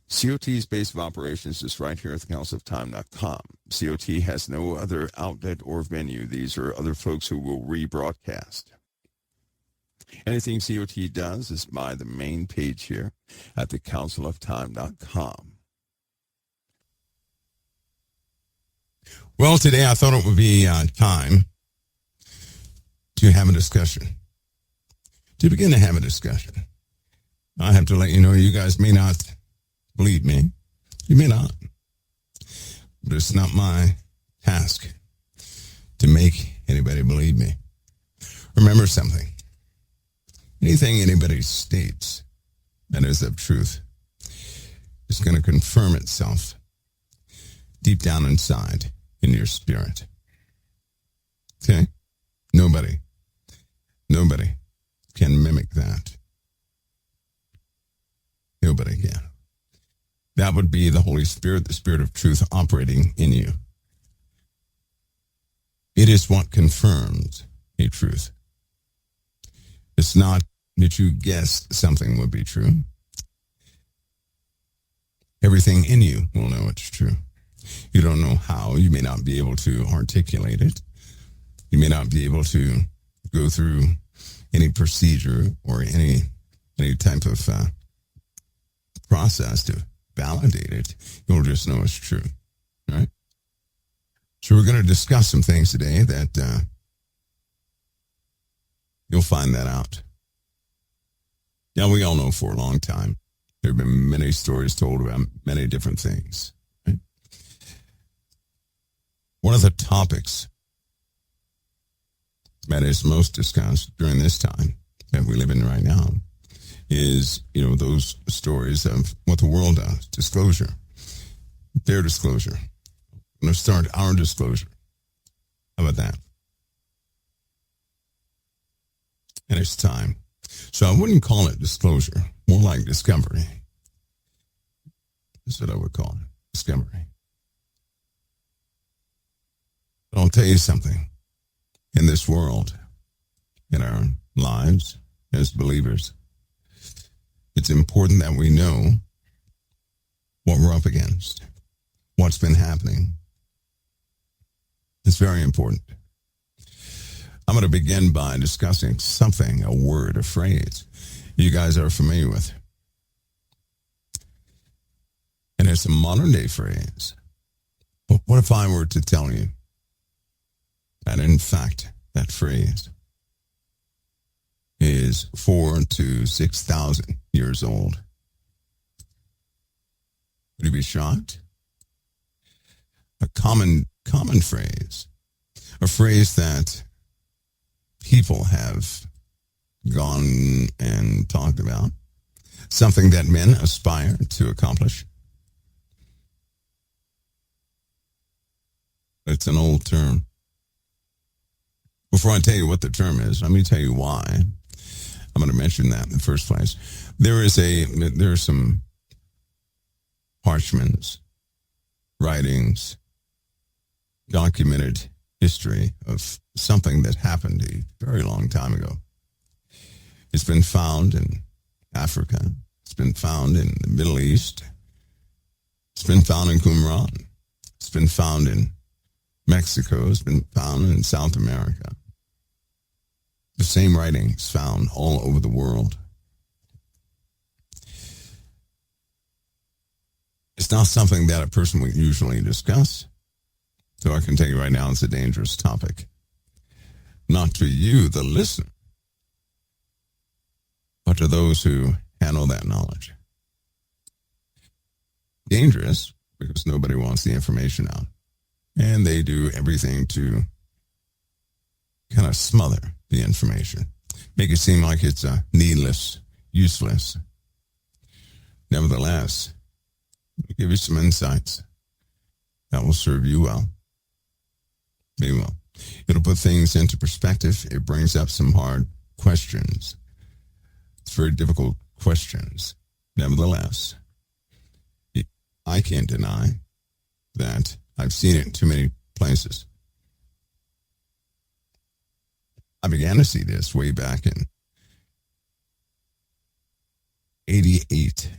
COT's base of operations is right here at the councilofTime.com. COT has no other outlet or venue. These are other folks who will rebroadcast. Anything COT does is by the main page here at the councilofTime.com. Well, today I thought it would be time to have a discussion, to begin to have a discussion. I have to let you know, you guys may not believe me. You may not. But it's not my task to make anybody believe me. Remember something. Anything anybody states that is of truth is going to confirm itself deep down inside in your spirit. Okay? Nobody can mimic that. Nobody can. That would be the Holy Spirit, the Spirit of truth operating in you. It is what confirms a truth. It's not that you guessed something would be true. Everything in you will know it's true. You don't know how. You may not be able to articulate it. You may not be able to go through any procedure or any type of process to validate it. You'll just know it's true, right? So we're going to discuss some things today that you'll find that out. Now, we all know for a long time, there have been many stories told about many different things, right? One of the topics that is most discussed during this time that we live in right now is, those stories of what the world does, disclosure, their disclosure. I'm going to start our disclosure. How about that? And it's time. So I wouldn't call it disclosure, more like discovery. That's what I would call it, discovery. But I'll tell you something. In this world, in our lives as believers, it's important that we know what we're up against, what's been happening. It's very important. I'm going to begin by discussing something, a word, a phrase you guys are familiar with. And it's a modern day phrase. But what if I were to tell you that in fact that phrase is 4,000 to 6,000 years old? Would you be shocked? A common phrase, a phrase that people have gone and talked about, something that men aspire to accomplish. It's an old term. Before I tell you what the term is, let me tell you why I'm going to mention that in the first place. There are some parchments, writings, documented history of something that happened a very long time ago. It's been found in Africa. It's been found in the Middle East. It's been found in Qumran. It's been found in Mexico. It's been found in South America. The same writings found all over the world. It's not something that a person would usually discuss. So I can tell you right now, it's a dangerous topic. Not to you, the listener, but to those who handle that knowledge. Dangerous because nobody wants the information out. And they do everything to kind of smother the information, make it seem like it's needless, useless. Nevertheless, I'll give you some insights that will serve you well. They will. It'll put things into perspective. It brings up some hard questions. It's very difficult questions. Nevertheless, I can't deny that I've seen it in too many places. I began to see this way back in 88.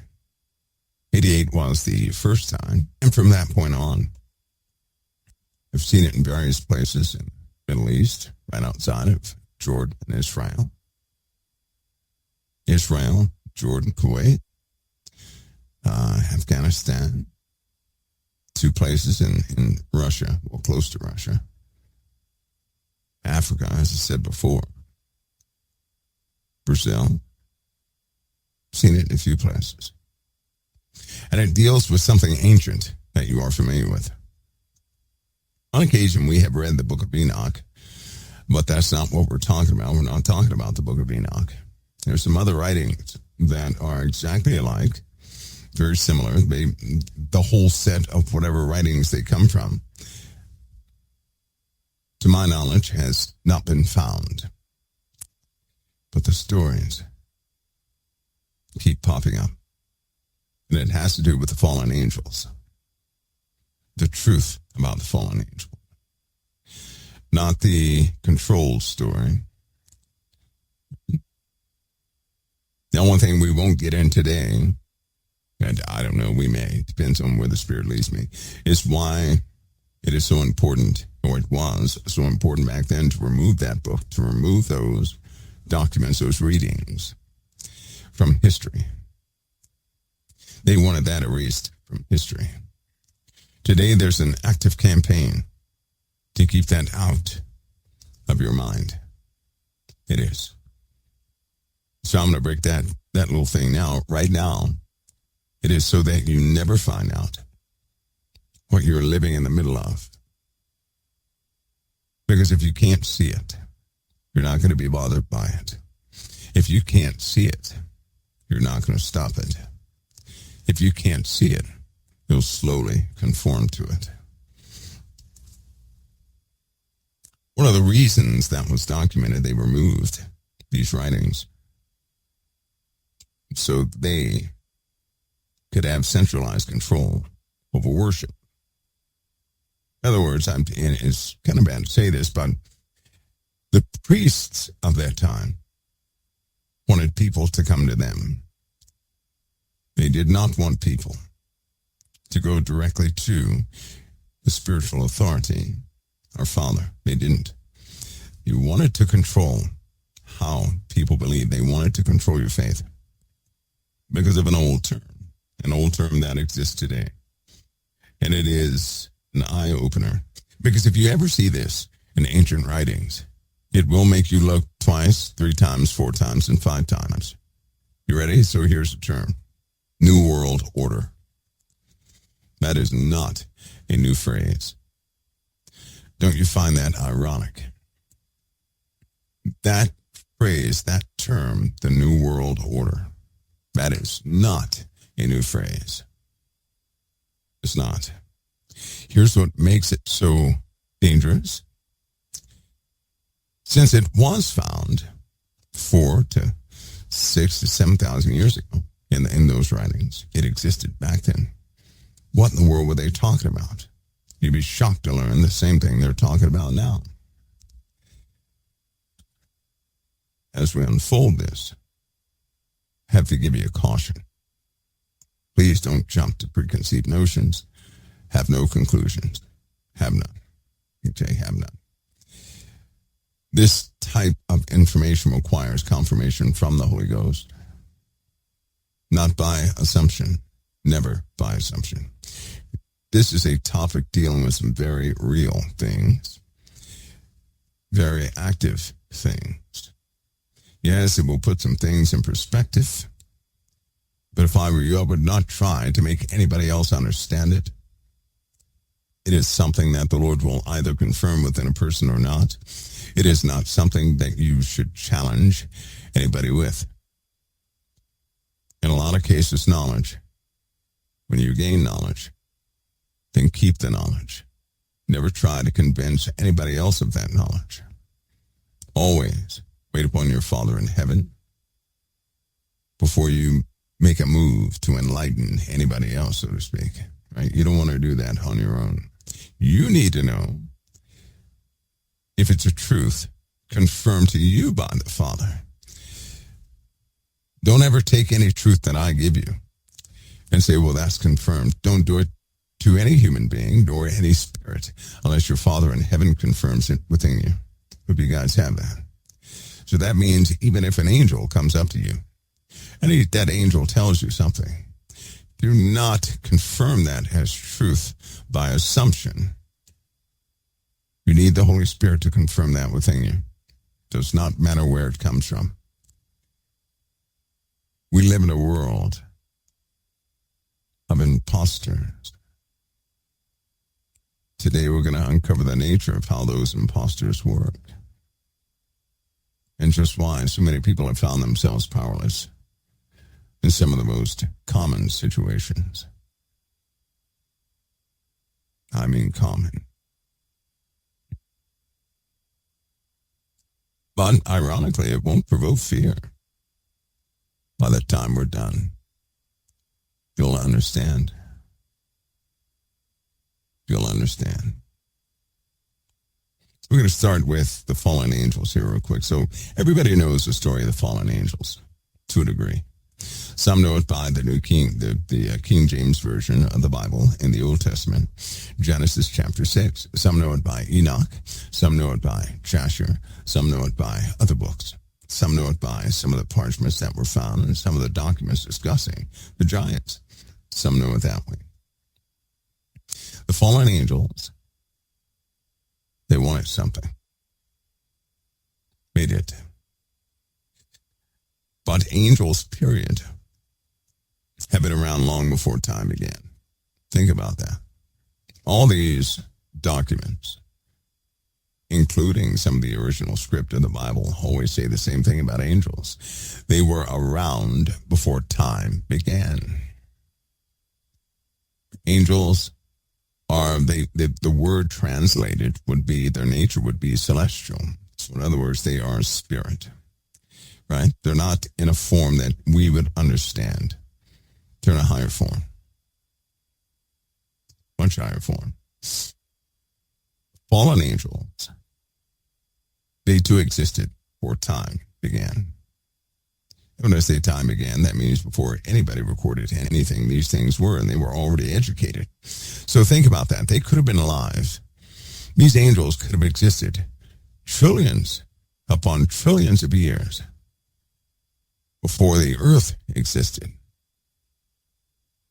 88 was the first time. And from that point on, I've seen it in various places in the Middle East, right outside of Jordan and Israel. Israel, Jordan, Kuwait, Afghanistan, 2 places in Russia, well, close to Russia. Africa, as I said before. Brazil. Seen it in a few places. And it deals with something ancient that you are familiar with. On occasion, we have read the book of Enoch, but that's not what we're talking about. We're not talking about the book of Enoch. There's some other writings that are exactly alike, very similar. The whole set of whatever writings they come from, to my knowledge, has not been found. But the stories keep popping up. And it has to do with the fallen angels. The truth about the fallen angel. Not the controlled story. The only thing we won't get in today, and I don't know, we may, depends on where the Spirit leads me, is why it is so important, or it was so important back then, to remove that book, to remove those documents, those readings from history. They wanted that erased from history. Today, there's an active campaign to keep that out of your mind. It is. So I'm going to break that little thing now. Right now, it is so that you never find out what you're living in the middle of. Because if you can't see it, you're not going to be bothered by it. If you can't see it, you're not going to stop it. If you can't see it, you'll slowly conform to it. One of the reasons that was documented, they removed these writings so they could have centralized control over worship. In other words, and it's kind of bad to say this, but the priests of that time wanted people to come to them. They did not want people to go directly to the spiritual authority, our Father. They didn't. They wanted to control how people believe. They wanted to control your faith because of an old term that exists today. And it is an eye-opener. Because if you ever see this in ancient writings, it will make you look twice, 3 times, 4 times, and 5 times. You ready? So here's the term. New World Order. That is not a new phrase. Don't you find that ironic? That phrase, that term, the New World Order, that is not a new phrase. It's not. Here's what makes it so dangerous. Since it was found 4 to 6 to 7,000 years ago in those writings, it existed back then. What in the world were they talking about? You'd be shocked to learn the same thing they're talking about now. As we unfold this, I have to give you a caution. Please don't jump to preconceived notions. Have no conclusions. Have none. Okay, have none. This type of information requires confirmation from the Holy Ghost. Not by assumption. Never by assumption. This is a topic dealing with some very real things. Very active things. Yes, it will put some things in perspective. But if I were you, I would not try to make anybody else understand it. It is something that the Lord will either confirm within a person or not. It is not something that you should challenge anybody with. In a lot of cases, knowledge. When you gain knowledge, then keep the knowledge. Never try to convince anybody else of that knowledge. Always wait upon your Father in heaven before you make a move to enlighten anybody else, so to speak. Right? You don't want to do that on your own. You need to know if it's a truth confirmed to you by the Father. Don't ever take any truth that I give you and say, well, that's confirmed. Don't do it to any human being nor any spirit unless your Father in heaven confirms it within you. Hope you guys have that. So that means even if an angel comes up to you and that angel tells you something, do not confirm that as truth by assumption. You need the Holy Spirit to confirm that within you. Does not matter where it comes from. We live in a world of imposters. Today we're going to uncover the nature of how those imposters work and just why so many people have found themselves powerless in some of the most common situations. I mean common. But ironically, it won't provoke fear. By the time we're done, you'll understand. You'll understand. We're going to start with the fallen angels here real quick. So everybody knows the story of the fallen angels to a degree. Some know it by the New King, the King James Version of the Bible in the Old Testament, Genesis chapter 6. Some know it by Enoch. Some know it by Jasher. Some know it by other books. Some know it by some of the parchments that were found and some of the documents discussing the giants. Some know it that way. The fallen angels, they wanted something. They did. But angels, period, have been around long before time began. Think about that. All these documents, including some of the original script of the Bible, always say the same thing about angels. They were around before time began. Angels are, the word translated would be, their nature would be celestial. So in other words, they are spirit, right? They're not in a form that we would understand. They're in a higher form. Much higher form. Fallen angels, they too existed before time began. When I say time began, that means before anybody recorded anything, these things were, and they were already educated. So think about that. They could have been alive. These angels could have existed trillions upon trillions of years before the earth existed.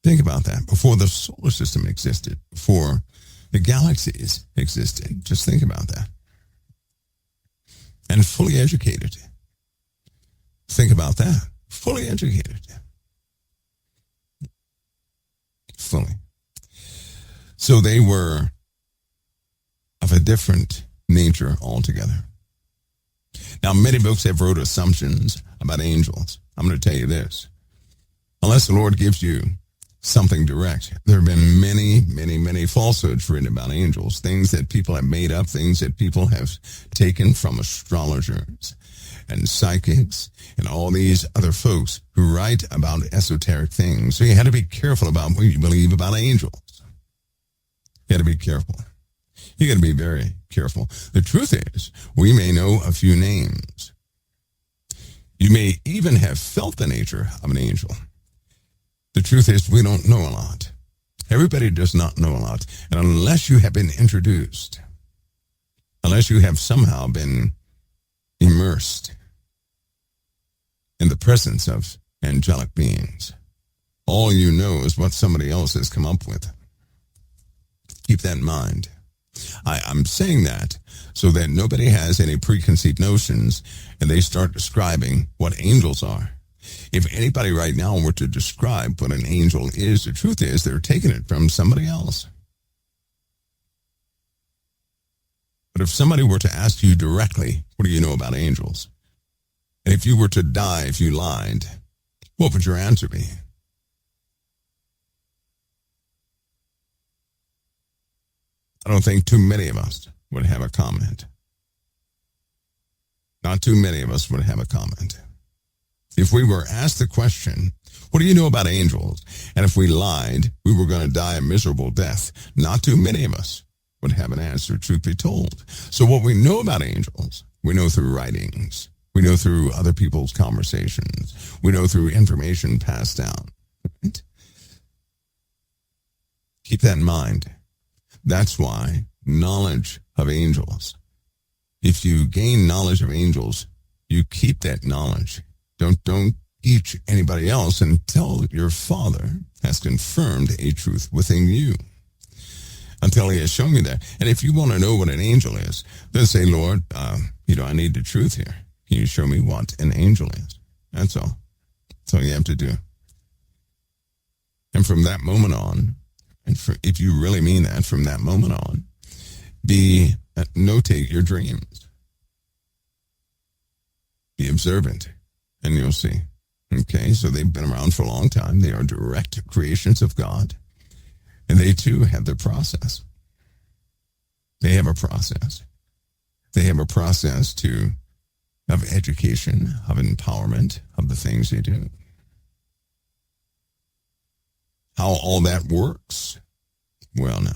Think about that. Before the solar system existed, before the galaxies existed. Just think about that. And fully educated. Think about that. Fully educated. Fully. So they were of a different nature altogether. Now, many books have wrote assumptions about angels. I'm going to tell you this. Unless the Lord gives you something direct, there have been many falsehoods written about angels, things that people have made up, things that people have taken from astrologers and psychics and all these other folks who write about esoteric things. So you had to be careful about what you believe about angels. You got to be careful. You got to be very careful. The truth is, we may know a few names. You may even have felt the nature of an angel. The truth is, we don't know a lot. Everybody does not know a lot. And unless you have been introduced, unless you have somehow been immersed in the presence of angelic beings, all you know is what somebody else has come up with. Keep that in mind. I'm saying that so that nobody has any preconceived notions and they start describing what angels are. If anybody right now were to describe what an angel is, the truth is they're taking it from somebody else. But if somebody were to ask you directly, what do you know about angels? And if you were to die if you lied, what would your answer be? I don't think too many of us would have a comment. Not too many of us would have a comment. If we were asked the question, what do you know about angels? And if we lied, we were going to die a miserable death. Not too many of us would have an answer, truth be told. So what we know about angels, we know through writings. We know through other people's conversations. We know through information passed down. Right? Keep that in mind. That's why knowledge of angels. If you gain knowledge of angels, you keep that knowledge. Don't teach anybody else until your Father has confirmed a truth within you. Until he has shown you that. And if you want to know what an angel is, then say, Lord, I need the truth here. Can you show me what an angel is? That's all. That's all you have to do. And from that moment on, if you really mean that, from that moment on, notate your dreams. Be observant, and you'll see. Okay, so they've been around for a long time. They are direct creations of God. And they too have their process. They have a process. They have a process of education, of empowerment, of the things they do. How all that works? Well, no.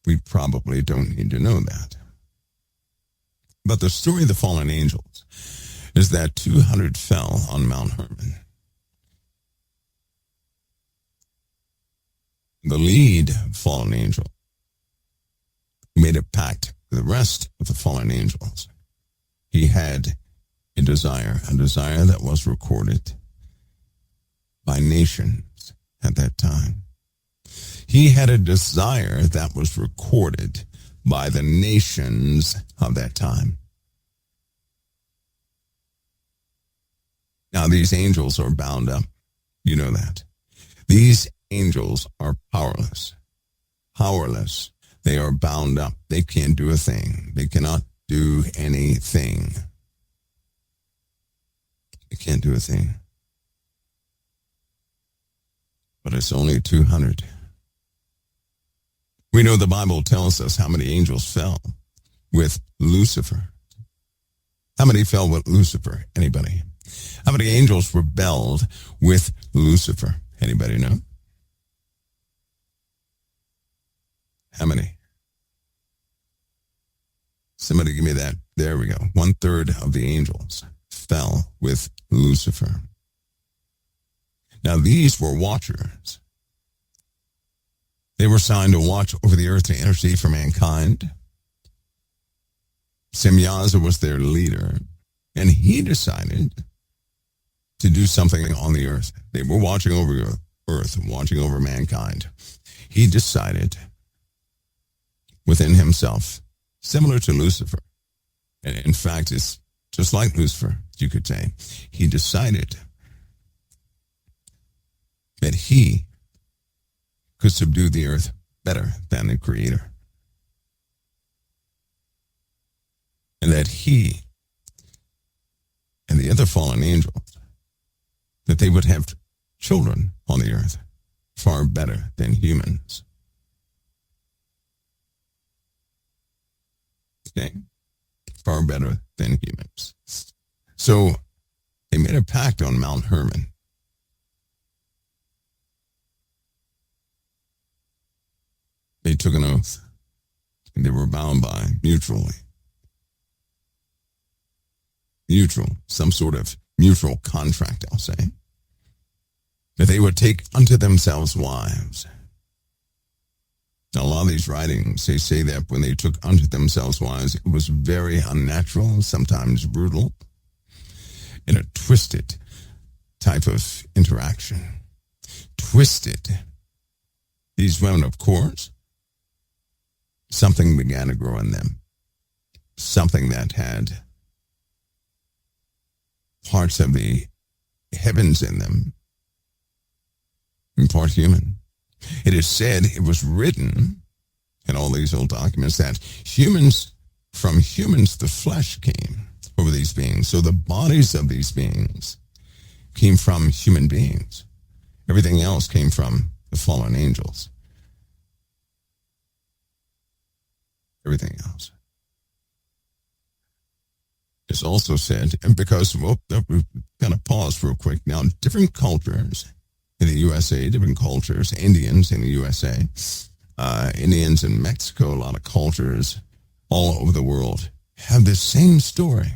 We probably don't need to know that. But the story of the fallen angels is that 200 fell on Mount Hermon. The lead fallen angel made a pact with the rest of the fallen angels. He had a desire that was recorded by nations at that time. He had a desire that was recorded by the nations of that time. Now, these angels are bound up. You know that. These angels are powerless. Powerless. They are bound up. They can't do a thing. They cannot do anything. They can't do a thing. But it's only 200. We know the Bible tells us how many angels fell with Lucifer. How many fell with Lucifer? Anybody? How many angels rebelled with Lucifer? Anybody know? How many? Somebody give me that. There we go. 1/3 of the angels fell with Lucifer. Now these were watchers. They were assigned to watch over the earth to intercede for mankind. Semyaza was their leader, and he decided to do something on the earth. They were watching over earth, watching over mankind. He decided within himself, similar to Lucifer, and in fact, it's just like Lucifer, you could say. He decided that he could subdue the earth better than the Creator. And that he and the other fallen angels, that they would have children on the earth far better than humans. Okay? Far better than humans. So they made a pact on Mount Hermon. They took an oath, and they were bound by mutual, some sort of mutual contract, I'll say, that they would take unto themselves wives. Now, a lot of these writings, they say that when they took unto themselves wives, it was very unnatural, sometimes brutal, in a twisted type of interaction. Twisted. These women, of course, something began to grow in them. Something that had parts of the heavens in them, in part human. It is said, it was written in all these old documents that from humans the flesh came over these beings. So the bodies of these beings came from human beings. Everything else came from the fallen angels. Everything else. It's also said, and because, we're going to pause real quick now, different cultures in the USA, different cultures, Indians in the USA, Indians in Mexico, a lot of cultures all over the world have the same story.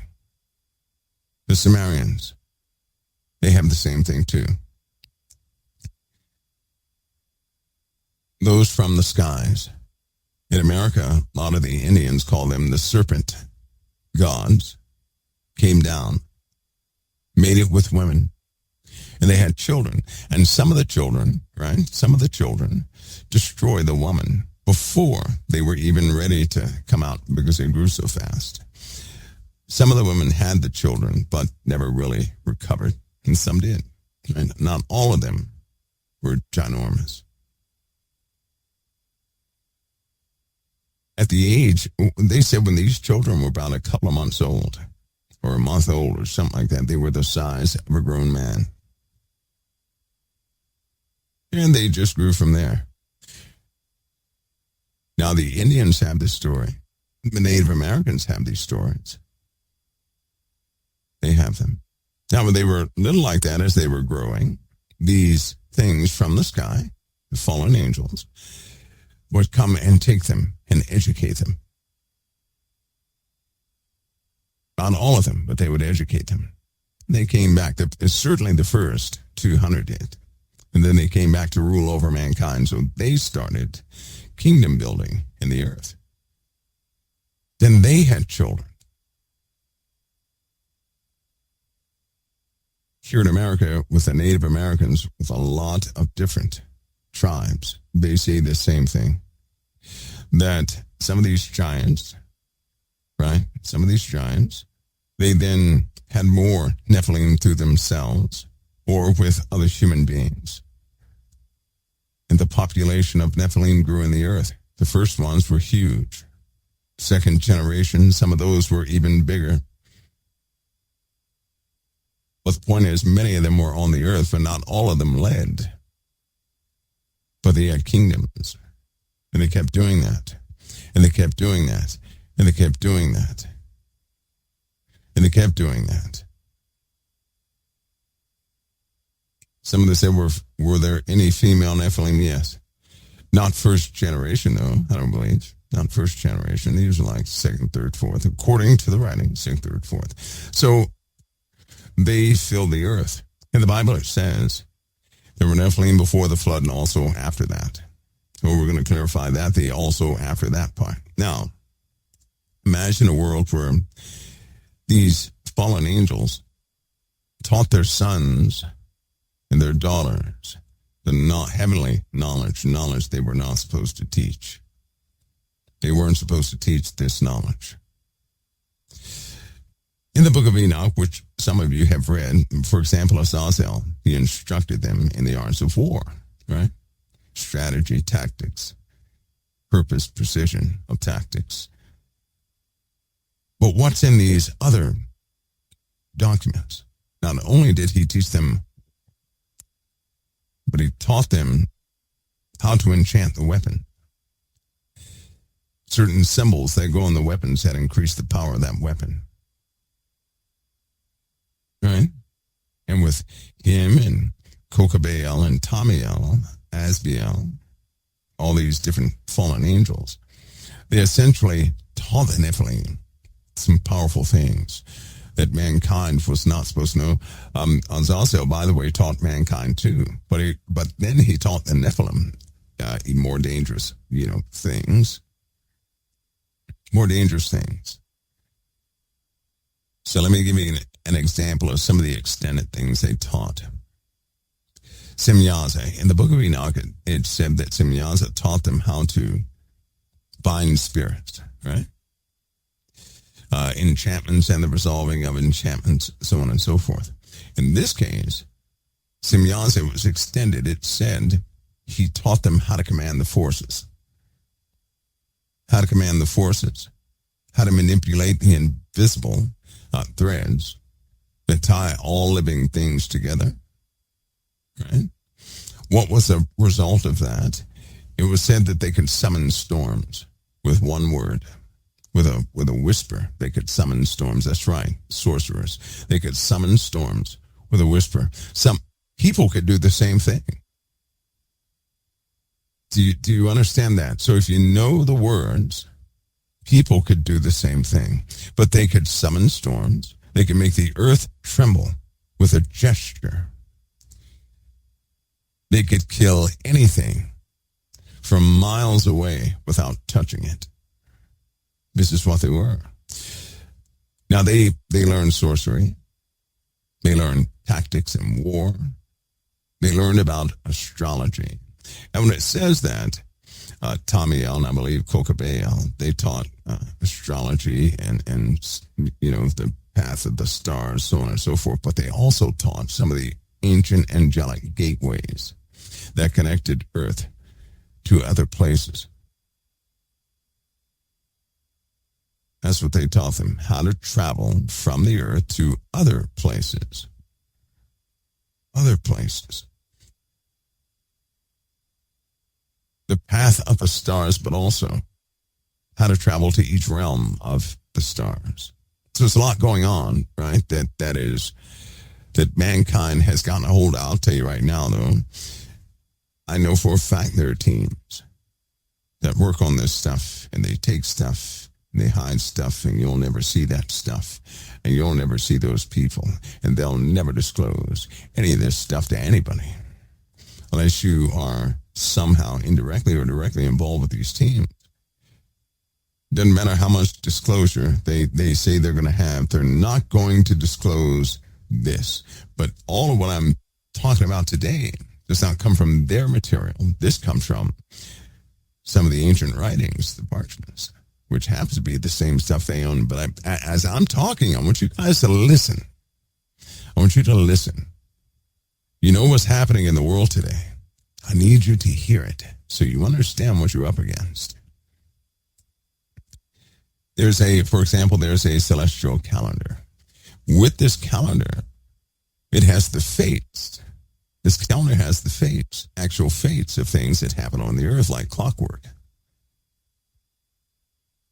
The Sumerians, they have the same thing too. those from the skies. In America, a lot of the Indians call them the serpent gods, came down, made it with women, and they had children. And some of the children, destroyed the woman before they were even ready to come out because they grew so fast. Some of the women had the children, but never really recovered, and some did. And not all of them were ginormous. At the age, they said when these children were about a couple of months old, or a month old, or something like that, they were the size of a grown man. And they just grew from there. Now, the Indians have this story. The Native Americans have these stories. They have them. Now, when they were little like that, as they were growing, these things from the sky, the fallen angels, would come and take them and educate them. Not all of them, but they would educate them. They came back. Certainly the first 200 did. And then they came back to rule over mankind. So they started kingdom building in the earth. Then they had children. Here in America, with the Native Americans, with a lot of different tribes, they say the same thing. That some of these giants, they then had more Nephilim through themselves or with other human beings. And the population of Nephilim grew in the earth. The first ones were huge. Second generation, some of those were even bigger. But the point is, many of them were on the earth, but not all of them led. But they had kingdoms. And they kept doing that. And they kept doing that. And they kept doing that. And they kept doing that. Some of them said, were there any female Nephilim? Yes. Not first generation, though, I don't believe. Not first generation. These are like second, third, fourth, according to the writing, second, third, fourth. So they filled the earth. In the Bible, it says there were Nephilim before the flood and also after that. So we're going to clarify that, the also after that part. Now, imagine a world where these fallen angels taught their sons and their daughters the heavenly knowledge they were not supposed to teach. They weren't supposed to teach this knowledge. In the book of Enoch, which some of you have read, for example, Azazel, he instructed them in the arts of war, right? Strategy, tactics, purpose, precision of tactics. But what's in these other documents? Not only did he teach them, but he taught them how to enchant the weapon. Certain symbols that go on the weapons that increase the power of that weapon. Right? And with him and Kokabeel and Tamiel, Asbiel, all these different fallen angels, they essentially taught the Nephilim some powerful things that mankind was not supposed to know. Azazel, by the way, taught mankind too, but then he taught the Nephilim more dangerous, things. More dangerous things. So let me give you an example of some of the extended things they taught. Semyaza, in the book of Enoch, it said that Semyaza taught them how to bind spirits, right? Enchantments and the resolving of enchantments, so on and so forth. In this case, Semyaza was extended. It said he taught them how to command the forces. How to command the forces. How to manipulate the invisible threads that tie all living things together. Right? What was the result of that? It was said that they could summon storms with one word. With a whisper, they could summon storms. That's right, sorcerers. They could summon storms with a whisper. Some people could do the same thing. Do you understand that? So if you know the words, people could do the same thing. But they could summon storms. They could make the earth tremble with a gesture. They could kill anything from miles away without touching it. This is what they were. Now, they learned sorcery. They learned tactics in war. They learned about astrology. And when it says that, Tamiel and I believe Kokabeel, they taught astrology and the path of the stars, so on and so forth, but they also taught some of the ancient angelic gateways that connected Earth to other places. That's what they taught them, how to travel from the Earth to other places. Other places. The path of the stars, but also how to travel to each realm of the stars. So there's a lot going on, right? That mankind has gotten a hold of. I'll tell you right now, though, I know for a fact there are teams that work on this stuff, and they take stuff, and they hide stuff, and you'll never see that stuff, and you'll never see those people, and they'll never disclose any of this stuff to anybody unless you are somehow indirectly or directly involved with these teams. Doesn't matter how much disclosure they say they're going to have. They're not going to disclose this. But all of what I'm talking about today does not come from their material. This comes from some of the ancient writings, the parchments, which happens to be the same stuff they own. But as I'm talking, I want you guys to listen. I want you to listen. You know what's happening in the world today. I need you to hear it so you understand what you're up against. For example, there's a celestial calendar. With this calendar, it has the fates. This calendar has the fates, actual fates of things that happen on the earth like clockwork.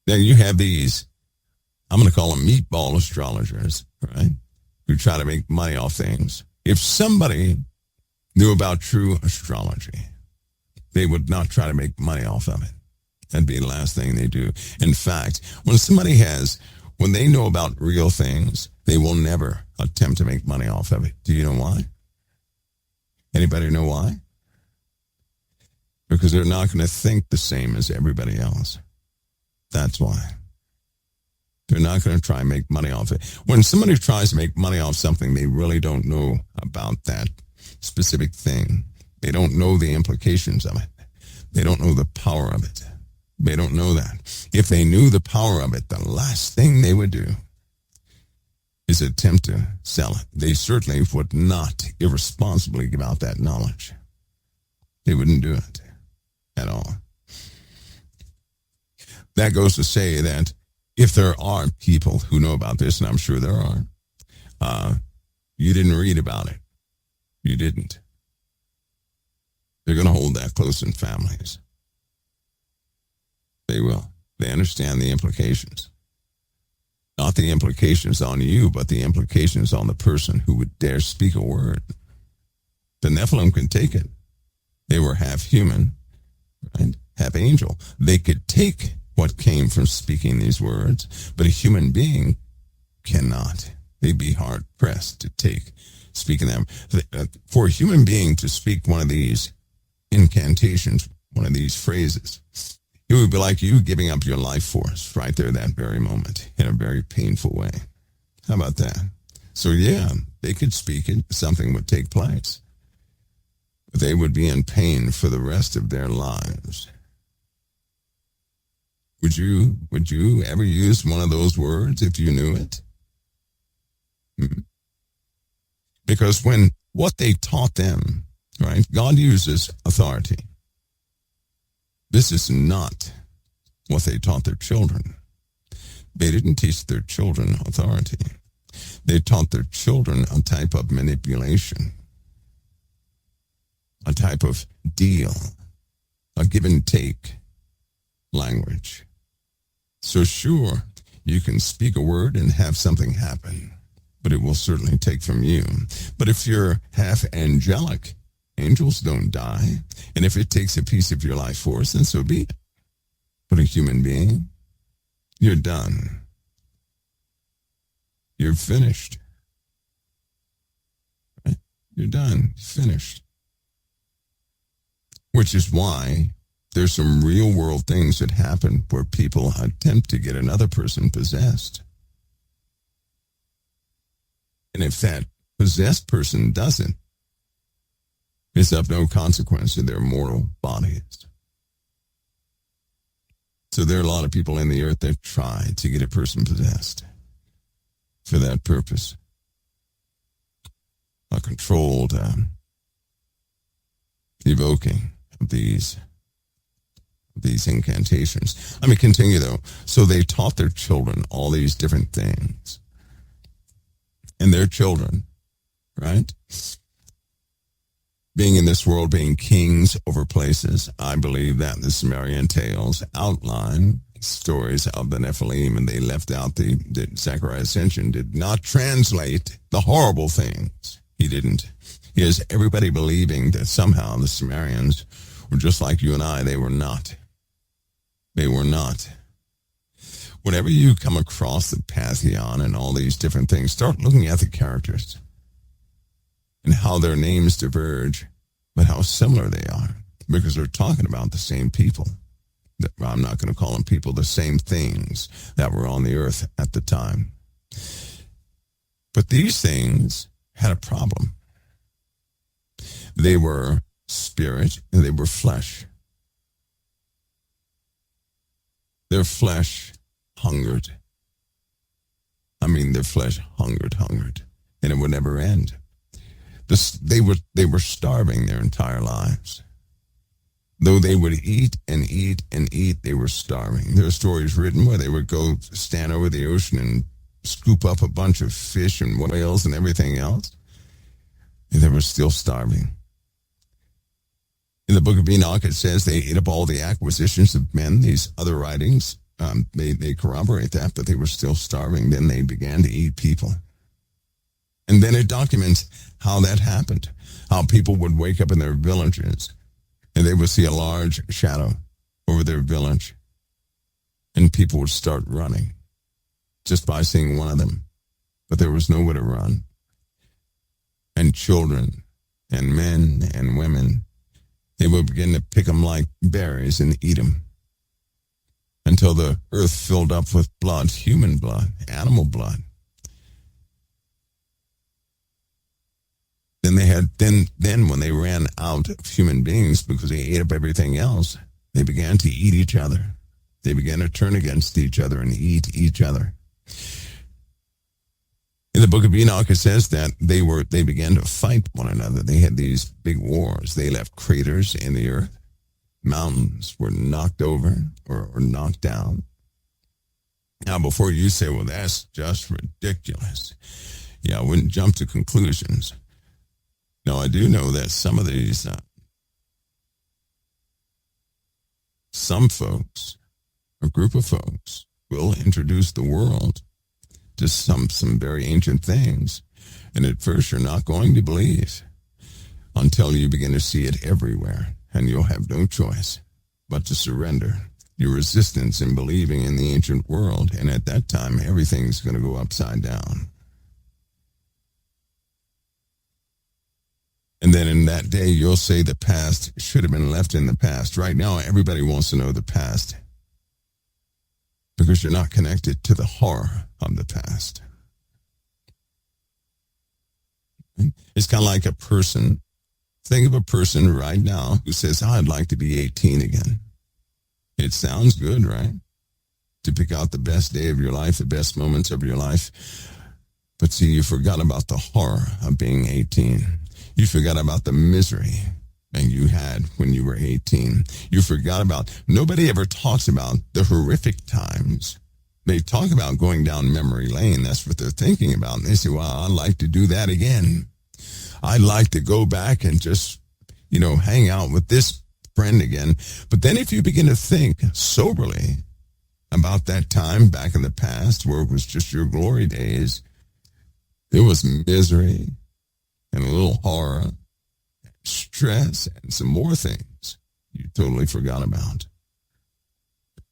Then you have these, I'm going to call them meatball astrologers, right, who try to make money off things. If somebody knew about true astrology, they would not try to make money off of it. That'd be the last thing they do. In fact, when they know about real things, they will never attempt to make money off of it. Do you know why? Anybody know why? Because they're not going to think the same as everybody else. That's why. They're not going to try and make money off it. When somebody tries to make money off something, they really don't know about that specific thing. They don't know the implications of it. They don't know the power of it. They don't know that. If they knew the power of it, the last thing they would do is attempt to sell it. They certainly would not irresponsibly give out that knowledge. They wouldn't do it at all. That goes to say that if there are people who know about this, and I'm sure there are, you didn't read about it. You didn't. They're going to hold that close in families. They will. They understand the implications. Not the implications on you, but the implications on the person who would dare speak a word. The Nephilim can take it. They were half human, right? Half angel. They could take what came from speaking these words, but a human being cannot. They'd be hard-pressed to take speaking them. For a human being to speak one of these incantations, one of these phrases, it would be like you giving up your life force right there that very moment in a very painful way. How about that? So yeah, they could speak it, something would take place. But they would be in pain for the rest of their lives. Would you ever use one of those words if you knew it? Because when what they taught them, right, God uses authority. This is not what they taught their children. They didn't teach their children authority. They taught their children a type of manipulation, a type of deal, a give and take language. So sure, you can speak a word and have something happen, but it will certainly take from you. But if you're half angelic, angels don't die. And if it takes a piece of your life force, then so be it. But a human being, you're done. You're finished. Right? You're done. Finished. Which is why There's some real world things that happen where people attempt to get another person possessed. And if that possessed person doesn't, it's of no consequence to their mortal bodies. So there are a lot of people in the earth that try to get a person possessed for that purpose. A controlled evoking of these incantations. Let me continue though. So they taught their children all these different things. And their children, right? Being in this world, being kings over places, I believe that the Sumerian tales outline stories of the Nephilim, and they left out the Zechariah Ascension did not translate the horrible things. He didn't. He has everybody believing that somehow the Sumerians were just like you and I. They were not. They were not. Whenever you come across the Pantheon and all these different things, start looking at the characters and how their names diverge, but how similar they are, because they're talking about the same people. I'm not going to call them people, the same things that were on the earth at the time. But these things had a problem. They were spirit and they were flesh. Their flesh hungered. Their flesh hungered, and it would never end. They were starving their entire lives. Though they would eat and eat and eat, they were starving. There are stories written where they would go stand over the ocean and scoop up a bunch of fish and whales and everything else. And they were still starving. In the book of Enoch, it says they ate up all the acquisitions of men. These other writings, they corroborate that, but they were still starving. Then they began to eat people. And then it documents how that happened, how people would wake up in their villages and they would see a large shadow over their village, and people would start running just by seeing one of them. But there was nowhere to run. And children and men and women, they would begin to pick them like berries and eat them until the earth filled up with blood, human blood, animal blood. Then when they ran out of human beings because they ate up everything else, they began to eat each other. They began to turn against each other and eat each other. In the book of Enoch, it says that they began to fight one another. They had these big wars. They left craters in the earth. Mountains were knocked over or knocked down. Now, before you say, well, that's just ridiculous. Yeah, I wouldn't jump to conclusions. Now, I do know that some of these, some folks, a group of folks, will introduce the world to some very ancient things. And at first, you're not going to believe until you begin to see it everywhere. And you'll have no choice but to surrender your resistance in believing in the ancient world. And at that time, everything's going to go upside down. And then in that day, you'll say the past should have been left in the past. Right now, everybody wants to know the past because you're not connected to the horror of the past. It's kind of like a person. Think of a person right now who says, I'd like to be 18 again. It sounds good, right? To pick out the best day of your life, the best moments of your life. But see, you forgot about the horror of being 18. You forgot about the misery that you had when you were 18. You forgot about, nobody ever talks about the horrific times. They talk about going down memory lane. That's what they're thinking about. And they say, well, I'd like to do that again. I'd like to go back and just, hang out with this friend again. But then if you begin to think soberly about that time back in the past where it was just your glory days, there was misery and a little horror, stress, and some more things you totally forgot about.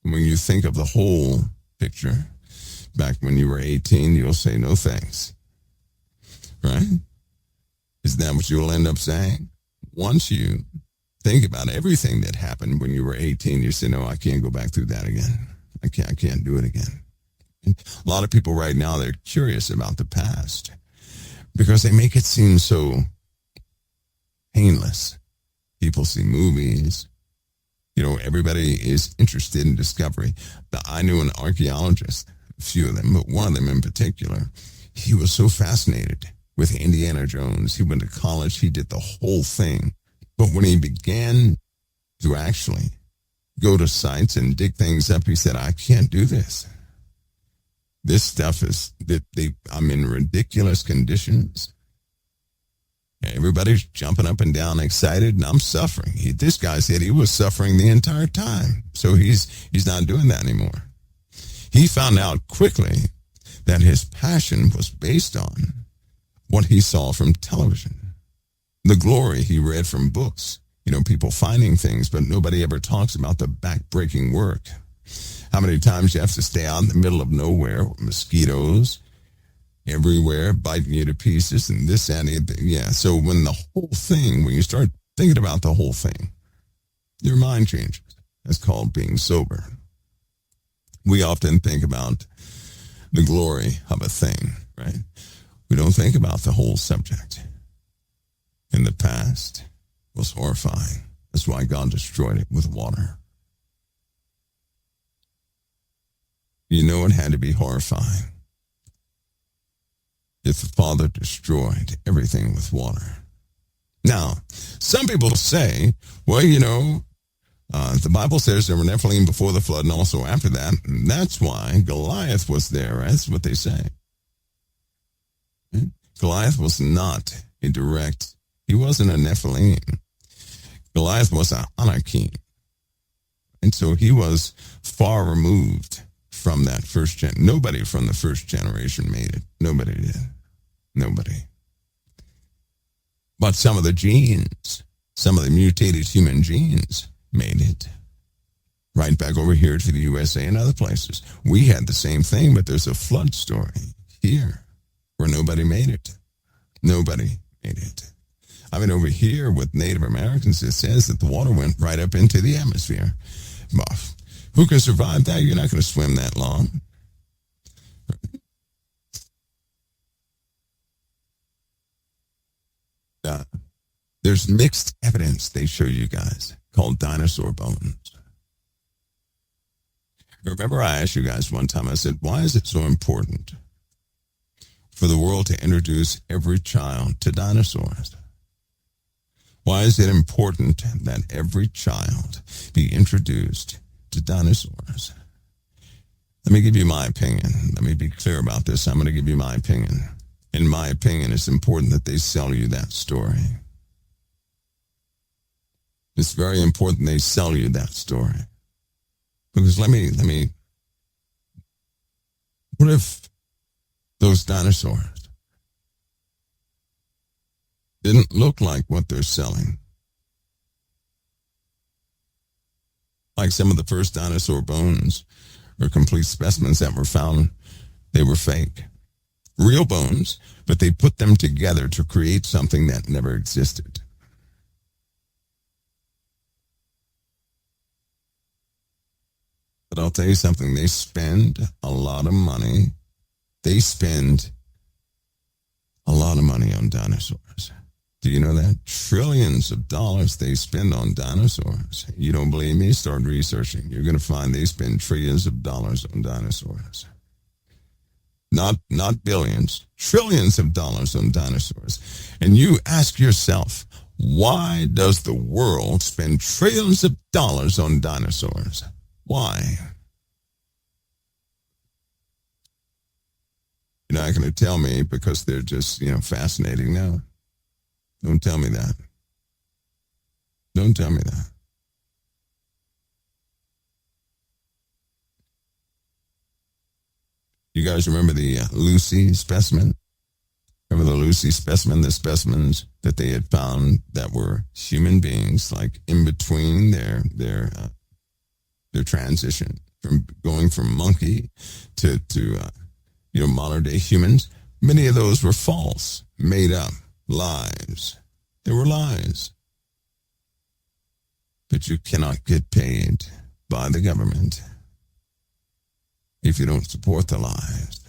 When you think of the whole picture, back when you were 18, you'll say, no thanks. Right? Isn't that what you'll end up saying? Once you think about everything that happened when you were 18. You say, no, I can't go back through that again. I can't do it again. And a lot of people right now, they're curious about the past because they make it seem so painless. People see movies. Everybody is interested in discovery. I knew an archaeologist, a few of them, but one of them in particular, he was so fascinated with Indiana Jones. He went to college. He did the whole thing. But when he began to actually go to sites and dig things up, he said, I can't do this. This stuff I'm in ridiculous conditions. Everybody's jumping up and down excited, and I'm suffering. This guy said he was suffering the entire time. So he's not doing that anymore. He found out quickly that his passion was based on what he saw from television. The glory he read from books. People finding things, but nobody ever talks about the back-breaking work. How many times you have to stay out in the middle of nowhere, mosquitoes everywhere, biting you to pieces, and this, and it. Yeah, so when you start thinking about the whole thing, your mind changes. That's called being sober. We often think about the glory of a thing, right? We don't think about the whole subject. In the past, it was horrifying. That's why God destroyed it with water. It had to be horrifying if the Father destroyed everything with water. Now, some people say, well, the Bible says there were Nephilim before the flood and also after that. And that's why Goliath was there. Right? That's what they say. Goliath was not he wasn't a Nephilim. Goliath was an Anakim. And so he was far removed from that nobody from the first generation made it. Nobody did. Nobody. But some of the mutated human genes made it. Right back over here to the USA and other places. We had the same thing, but there's a flood story here where nobody made it. Nobody made it. Over here with Native Americans, it says that the water went right up into the atmosphere. Who can survive that? You're not going to swim that long. There's mixed evidence they show you guys called dinosaur bones. Remember I asked you guys one time, I said, why is it so important for the world to introduce every child to dinosaurs? Why is it important that every child be introduced to dinosaurs? Let me give you my opinion. Let me be clear about this. I'm going to give you my opinion. In my opinion, it's important that they sell you that story. It's very important they sell you that story. Because what if those dinosaurs didn't look like what they're selling? Like some of the first dinosaur bones or complete specimens that were found, they were fake. Real bones, but they put them together to create something that never existed. But I'll tell you something, they spend a lot of money. They spend a lot of money on dinosaurs. Do you know that? Trillions of dollars they spend on dinosaurs. You don't believe me? Start researching. You're going to find they spend trillions of dollars on dinosaurs. Not billions, trillions of dollars on dinosaurs. And you ask yourself, why does the world spend trillions of dollars on dinosaurs? Why? You're not going to tell me because they're just, fascinating. No. Don't tell me that. Don't tell me that. You guys remember the Lucy specimen? Remember the Lucy specimen, the specimens that they had found that were human beings, like in between their transition from going from monkey to modern day humans. Many of those were false, made up lies. They were lies. But you cannot get paid by the government if you don't support the lies.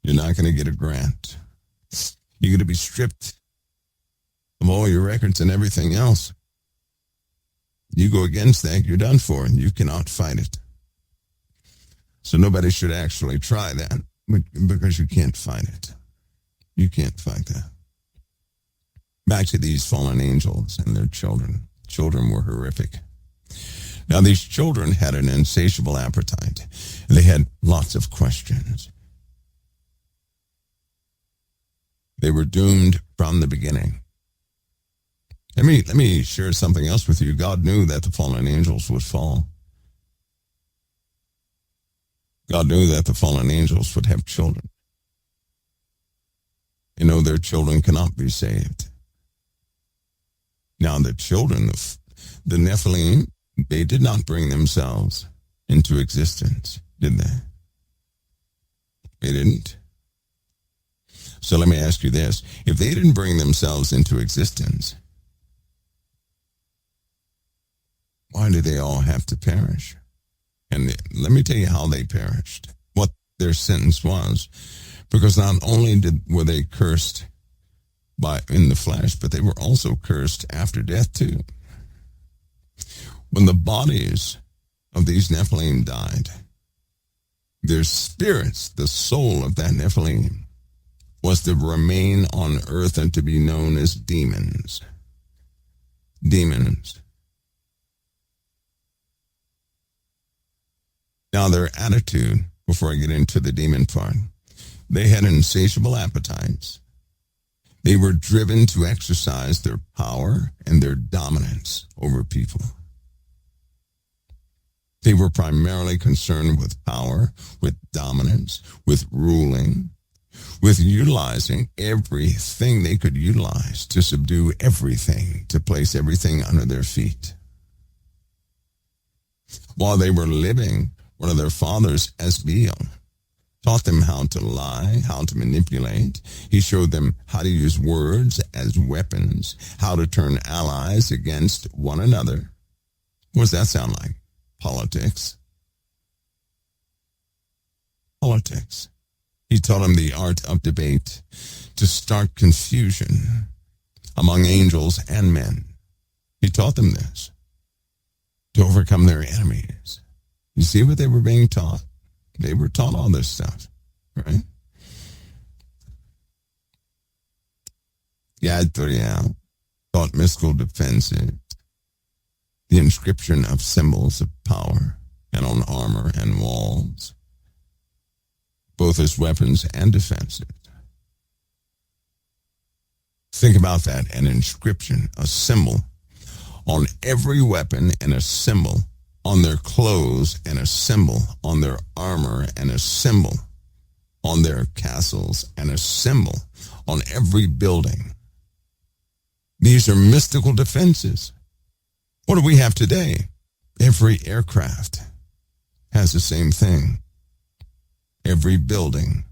You're not going to get a grant. You're going to be stripped of all your records and everything else. You go against that, you're done for, and you cannot fight it. So nobody should actually try that because you can't fight it. You can't fight that. Back to these fallen angels and their children. Children were horrific. Now, these children had an insatiable appetite. They had lots of questions. They were doomed from the beginning. Let me share something else with you. God knew that the fallen angels would fall. God knew that the fallen angels would have children. You know, their children cannot be saved. Now, the children of the Nephilim, they did not bring themselves into existence, did they? They didn't. So let me ask you this. If they didn't bring themselves into existence, why do they all have to perish? And let me tell you how they perished, what their sentence was. Because not only were they cursed in the flesh, but they were also cursed after death too. When the bodies of these Nephilim died, their spirits, the soul of that Nephilim, was to remain on earth and to be known as demons. Demons. Now, their attitude, before I get into the demon part, they had insatiable appetites. They were driven to exercise their power and their dominance over people. They were primarily concerned with power, with dominance, with ruling, with utilizing everything they could utilize to subdue everything, to place everything under their feet. While they were living, one of their fathers, Asbiel, taught them how to lie, how to manipulate. He showed them how to use words as weapons, how to turn allies against one another. What does that sound like? Politics. Politics. He taught them the art of debate, to start confusion among angels and men. He taught them this, to overcome their enemies. You see what they were being taught? They were taught all this stuff, right? Yad taught mystical defenses, the inscription of symbols of power and on armor and walls, both as weapons and defenses. Think about that, an inscription, a symbol on every weapon and a symbol on their clothes and a symbol on their armor and a symbol on their castles and a symbol on every building. These are mystical defenses. What do we have today? Every aircraft has the same thing. Every building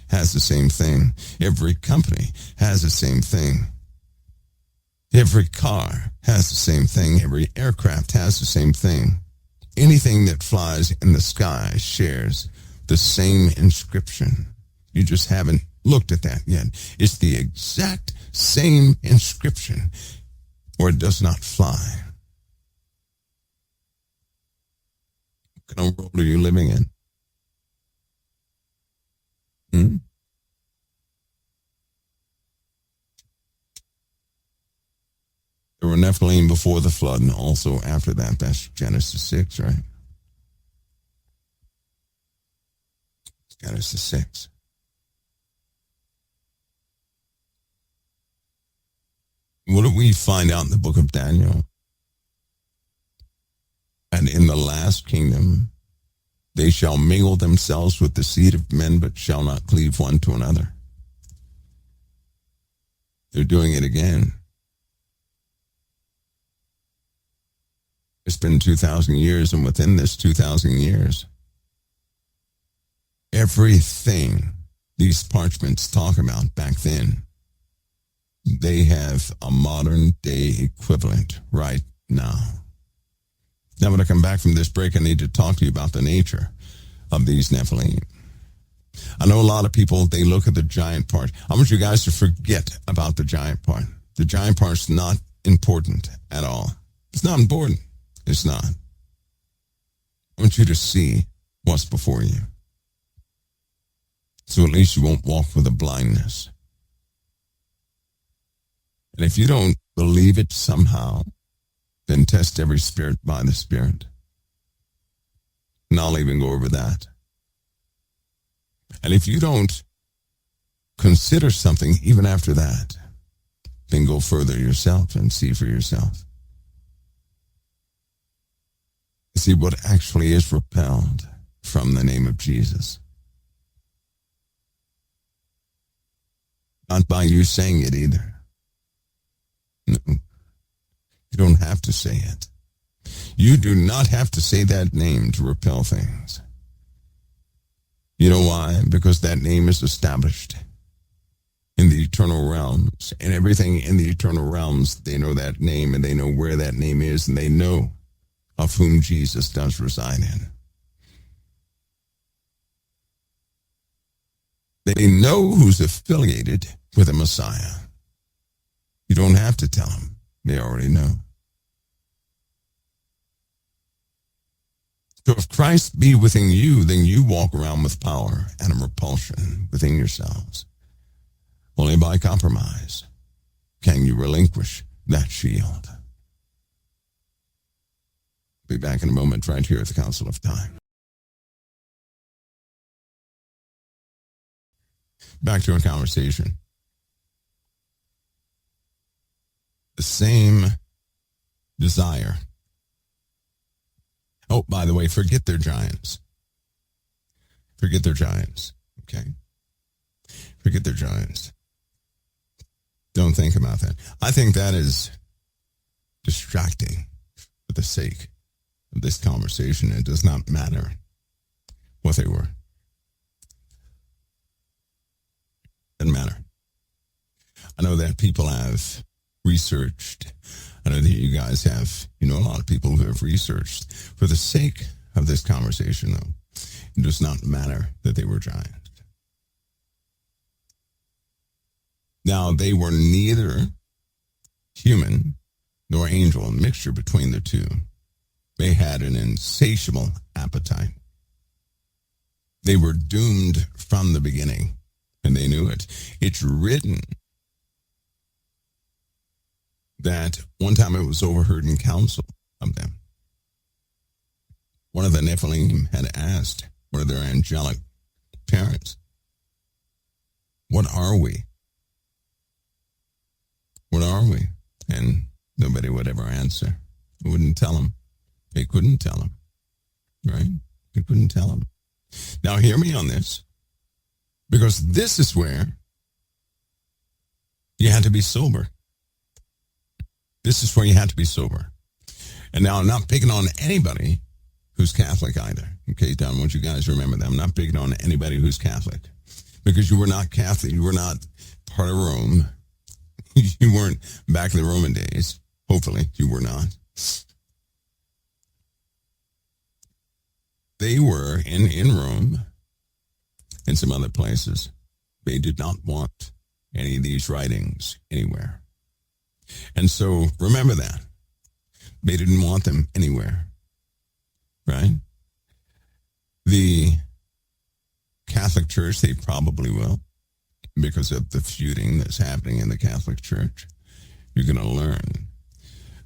has the same thing. Every company has the same thing. Every car has the same thing. Every aircraft has the same thing. Anything that flies in the sky shares the same inscription. You just haven't looked at that yet. It's the exact same inscription, or it does not fly. What kind of world are you living in? There were Nephilim before the flood and also after that. That's Genesis 6, right? Genesis 6. What do we find out in the book of Daniel? And in the last kingdom, they shall mingle themselves with the seed of men, but shall not cleave one to another. They're doing it again. It's been 2,000 years, and within this 2,000 years, everything these parchments talk about back then, they have a modern day equivalent right now. Now, when I come back from this break, I need to talk to you about the nature of these Nephilim. I know a lot of people, they look at the giant part. I want you guys to forget about the giant part. The giant part's not important at all. It's not important. It's not. I want you to see what's before you. So at least you won't walk with a blindness. And if you don't believe it somehow, then test every spirit by the Spirit. And I'll even go over that. And if you don't consider something even after that, then go further yourself and see for yourself. See what actually is repelled from the name of Jesus. Not by you saying it either. No. You don't have to say it. You do not have to say that name to repel things. You know why? Because that name is established in the eternal realms. And everything in the eternal realms, they know that name and they know where that name is and they know of whom Jesus does reside in. They know who's affiliated with the Messiah. You don't have to tell them. They already know. So if Christ be within you, then you walk around with power and a repulsion within yourselves. Only by compromise can you relinquish that shield. Be back in a moment right here at the Council of Time. Back to our conversation. The same desire. Oh, by the way, forget their giants. Forget their giants, okay? Forget their giants. Don't think about that. I think that is distracting for the sake of this conversation. It does not matter what they were. Doesn't matter. I know that people have researched. I know that you guys have, a lot of people who have researched. For the sake of this conversation, though, it does not matter that they were giants. Now, they were neither human nor angel, a mixture between the two. They had an insatiable appetite. They were doomed from the beginning, and they knew it. It's written that one time it was overheard in council of them. One of the Nephilim had asked one of their angelic parents, "What are we? What are we?" And nobody would ever answer. They wouldn't tell them. They couldn't tell them, right? They couldn't tell them. Now, hear me on this, because this is where you had to be sober. This is where you had to be sober. And now I'm not picking on anybody who's Catholic either. Okay, I want you guys to remember that. I'm not picking on anybody who's Catholic. Because you were not Catholic. You were not part of Rome. You weren't back in the Roman days. Hopefully, you were not. They were in Rome and some other places. They did not want any of these writings anywhere. And so remember that. They didn't want them anywhere. Right? The Catholic Church, they probably will, because of the feuding that's happening in the Catholic Church. You're going to learn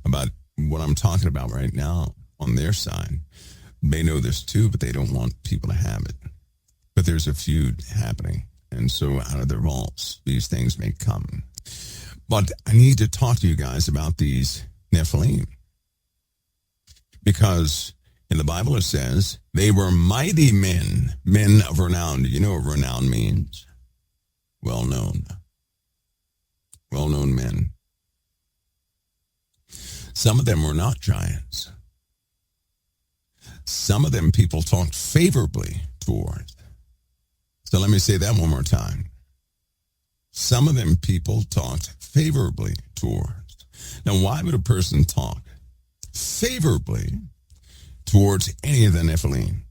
about what I'm talking about right now on their side. They know this too, but they don't want people to have it. But there's a feud happening. And so out of their vaults, these things may come. But I need to talk to you guys about these Nephilim. Because in the Bible it says, they were mighty men, men of renown. Do you know what renown means? Well-known. Well-known men. Some of them were not giants. Some of them people talked favorably towards. So let me say that one more time. Some of them people talked favorably towards. Now, why would a person talk favorably towards any of the Nephilim.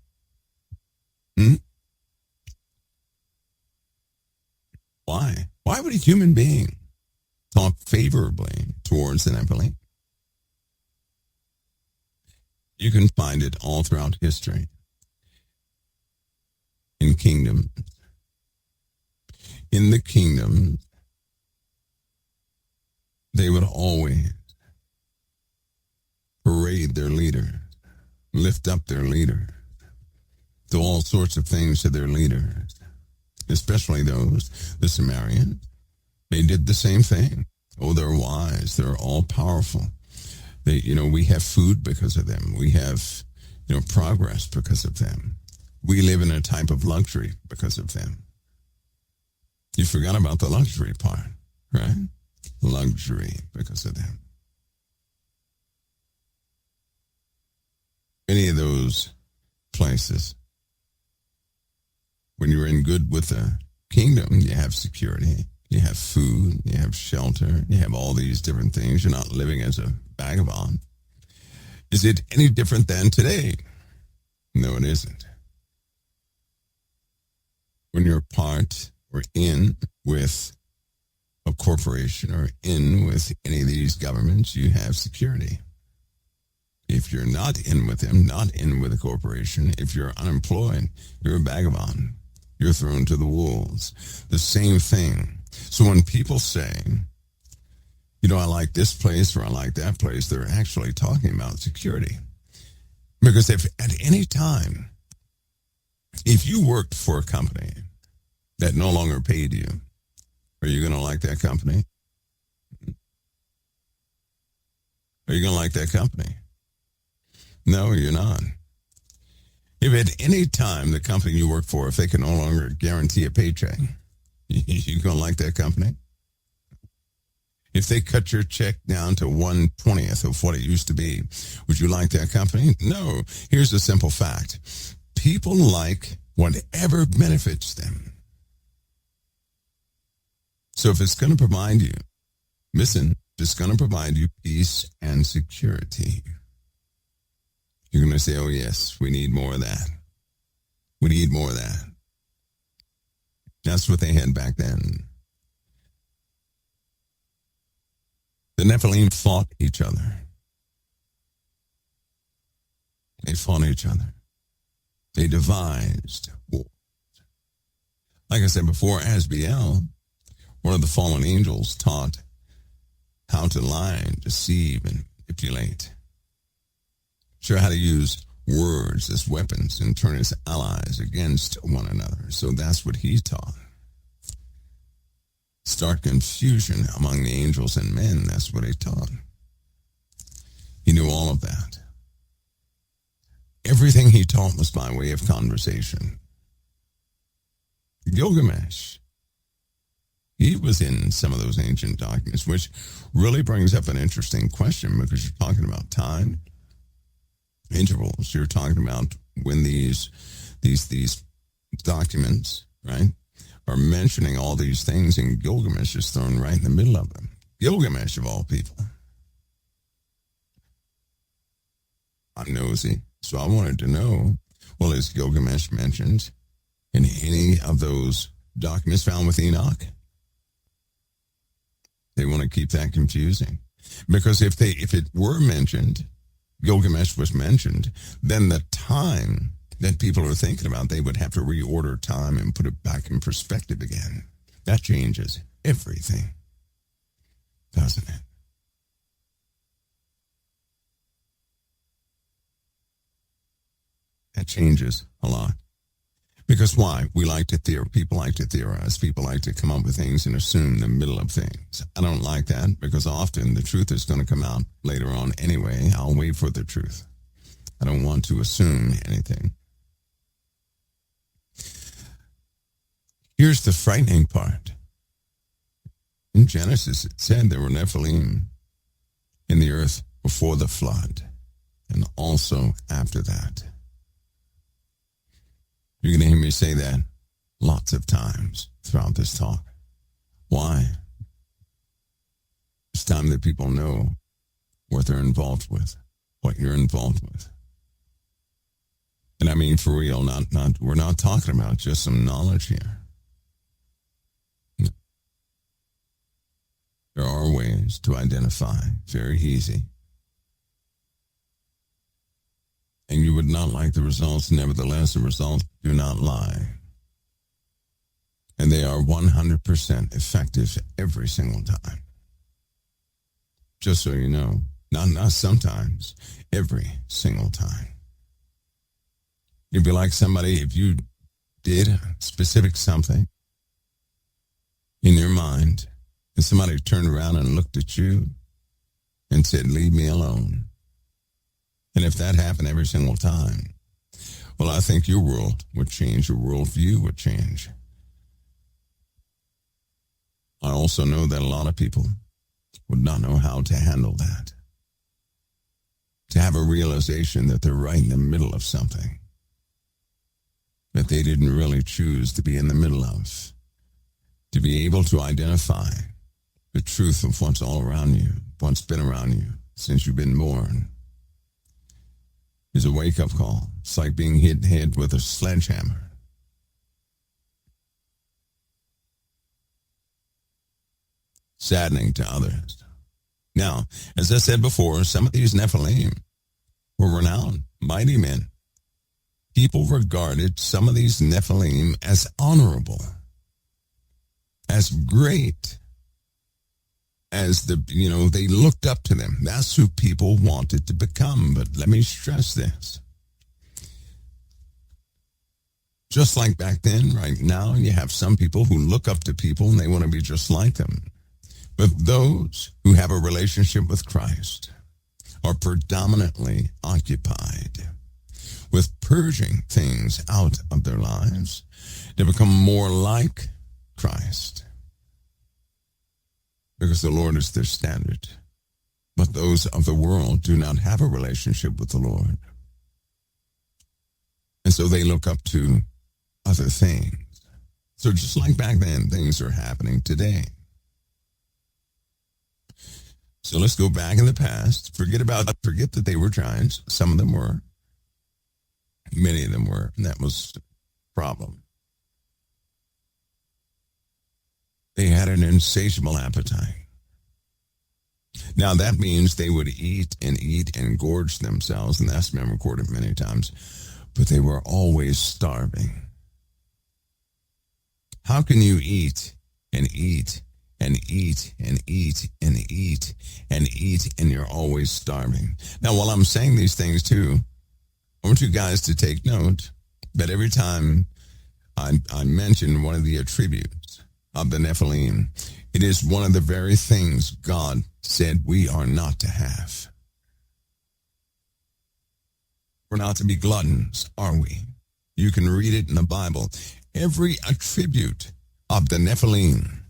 Why? Why would a human being talk favorably towards the Nephilim? You can find it all throughout history. In kingdoms. In the kingdom, they would always parade their leaders, lift up their leaders, do all sorts of things to their leaders, especially those, the Sumerians. They did the same thing. Oh, they're wise. They're all powerful. They, we have food because of them. We have, progress because of them. We live in a type of luxury because of them. You forgot about the luxury part, right? Luxury because of them. Any of those places, when you're in good with the kingdom, you have security, you have food, you have shelter, you have all these different things. You're not living as a vagabond. Is it any different than today? No, it isn't. When you're part or in with a corporation or in with any of these governments, you have security. If you're not in with them, not in with a corporation, if you're unemployed, you're a vagabond. You're thrown to the wolves. The same thing. So when people say, I like this place or I like that place, they're actually talking about security. Because if at any time, if you worked for a company that no longer paid you, are you going to like that company? Are you going to like that company? No, you're not. If at any time the company you work for, if they can no longer guarantee a paycheck, you going to like that company? If they cut your check down to 1/20th of what it used to be, would you like that company? No. Here's a simple fact. People like whatever benefits them. So if it's going to provide you, listen, if it's going to provide you peace and security, you're going to say, oh yes, we need more of that. We need more of that. That's what they had back then. The Nephilim fought each other. They fought each other. They devised wars. Like I said before, Asbiel, one of the fallen angels, taught how to lie, deceive, and manipulate. Show how to use words as weapons and turn his allies against one another. So that's what he taught. Start confusion among the angels and men. That's what he taught. He knew all of that. Everything he taught was by way of conversation. Gilgamesh, he was in some of those ancient documents, which really brings up an interesting question because you're talking about time, intervals. You're talking about when these documents, right, are mentioning all these things, and Gilgamesh is thrown right in the middle of them. Gilgamesh, of all people. I'm nosy, so I wanted to know, well, is Gilgamesh mentioned in any of those documents found with Enoch? They want to keep that confusing. Because if it were mentioned, Gilgamesh was mentioned, then the time that people are thinking about, they would have to reorder time and put it back in perspective again. That changes everything, doesn't it? That changes a lot. Because why? We like to people like to theorize. People like to come up with things and assume the middle of things. I don't like that because often the truth is going to come out later on anyway. I'll wait for the truth. I don't want to assume anything. Here's the frightening part. In Genesis, it said there were Nephilim in the earth before the flood and also after that. You're going to hear me say that lots of times throughout this talk. Why? It's time that people know what they're involved with. what you're involved with. And I mean for real, we're not talking about just some knowledge here. There are ways to identify, very easy. And you would not like the results. Nevertheless, the results do not lie. And they are 100% effective every single time. Just so you know, not sometimes, every single time. It'd be like somebody, if you did a specific something in your mind, and somebody turned around and looked at you and said, leave me alone. And if that happened every single time, well, I think your world would change, your worldview would change. I also know that a lot of people would not know how to handle that. To have a realization that they're right in the middle of something that they didn't really choose to be in the middle of. To be able to identify the truth of what's all around you, what's been around you since you've been born, is a wake-up call. It's like being hit in the head with a sledgehammer. Saddening to others. Now, as I said before, some of these Nephilim were renowned, mighty men. People regarded some of these Nephilim as honorable, as great, as they looked up to them. That's who people wanted to become. But let me stress this. Just like back then, right now, you have some people who look up to people and they want to be just like them. But those who have a relationship with Christ are predominantly occupied with purging things out of their lives to become more like Christ. Because the Lord is their standard. But those of the world do not have a relationship with the Lord. And so they look up to other things. So just like back then, things are happening today. So let's go back in the past. Forget that they were giants. Some of them were. Many of them were. And that was the problem. They had an insatiable appetite. Now that means they would eat and gorge themselves, and that's been recorded many times, but they were always starving. How can you eat and eat and eat and eat and eat and eat and you're always starving? Now, while I'm saying these things too, I want you guys to take note that every time I mention one of the attributes of the Nephilim, it is one of the very things God said we are not to have. We're not to be gluttons, are we? You can read it in the Bible. Every attribute of the Nephilim,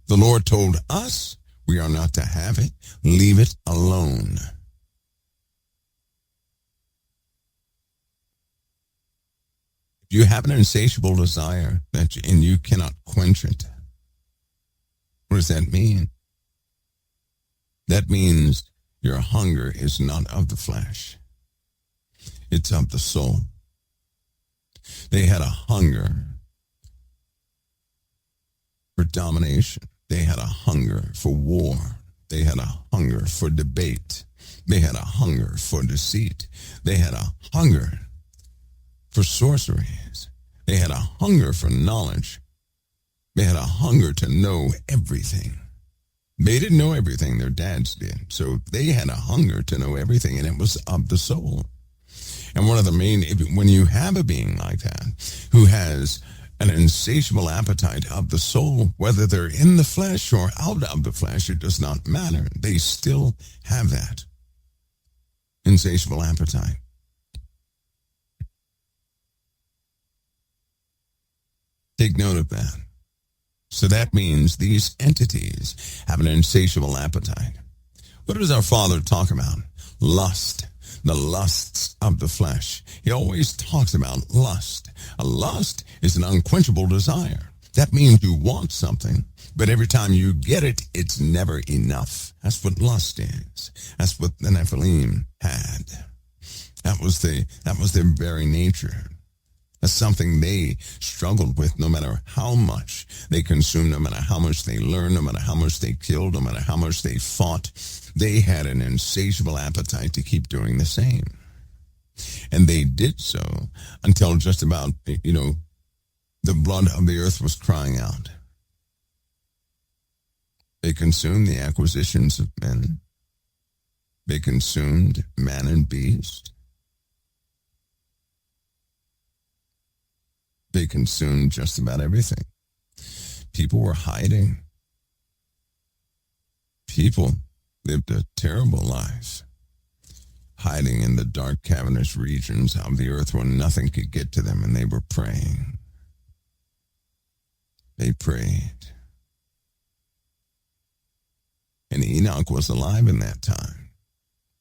the Lord told us we are not to have it. Leave it alone. If you have an insatiable desire and you cannot quench it, what does that mean? That means your hunger is not of the flesh. It's of the soul. They had a hunger for domination. They had a hunger for war. They had a hunger for debate. They had a hunger for deceit. They had a hunger for sorceries. They had a hunger for knowledge. They had a hunger to know everything. They didn't know everything, their dads did. So they had a hunger to know everything, and it was of the soul. And one of the main, when you have a being like that, who has an insatiable appetite of the soul, whether they're in the flesh or out of the flesh, it does not matter. They still have that insatiable appetite. Take note of that. So that means these entities have an insatiable appetite. What does our Father talk about? Lust. The lusts of the flesh. He always talks about lust. A lust is an unquenchable desire. That means you want something, but every time you get it, it's never enough. That's what lust is. That's what the Nephilim had. That was their very nature. That's something they struggled with no matter how much they consumed, no matter how much they learned, no matter how much they killed, no matter how much they fought. They had an insatiable appetite to keep doing the same. And they did so until just about, the blood of the earth was crying out. They consumed the acquisitions of men. They consumed man and beast. They consumed just about everything. People were hiding. People lived a terrible life, hiding in the dark, cavernous regions of the earth where nothing could get to them, and they were praying. They prayed. And Enoch was alive in that time.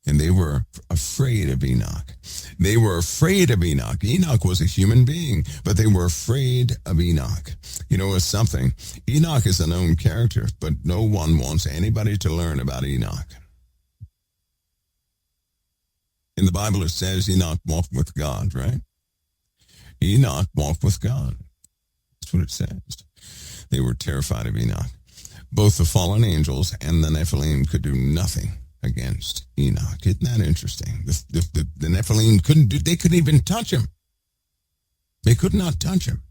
And they were afraid of Enoch. They were afraid of Enoch. Enoch was a human being, but they were afraid of Enoch. It's something. Enoch is a known character, but no one wants anybody to learn about Enoch. In the Bible, it says Enoch walked with God, right? Enoch walked with God. That's what it says. They were terrified of Enoch. Both the fallen angels and the Nephilim could do nothing against Enoch. Isn't that interesting? The Nephilim couldn't even touch him. They could not touch him.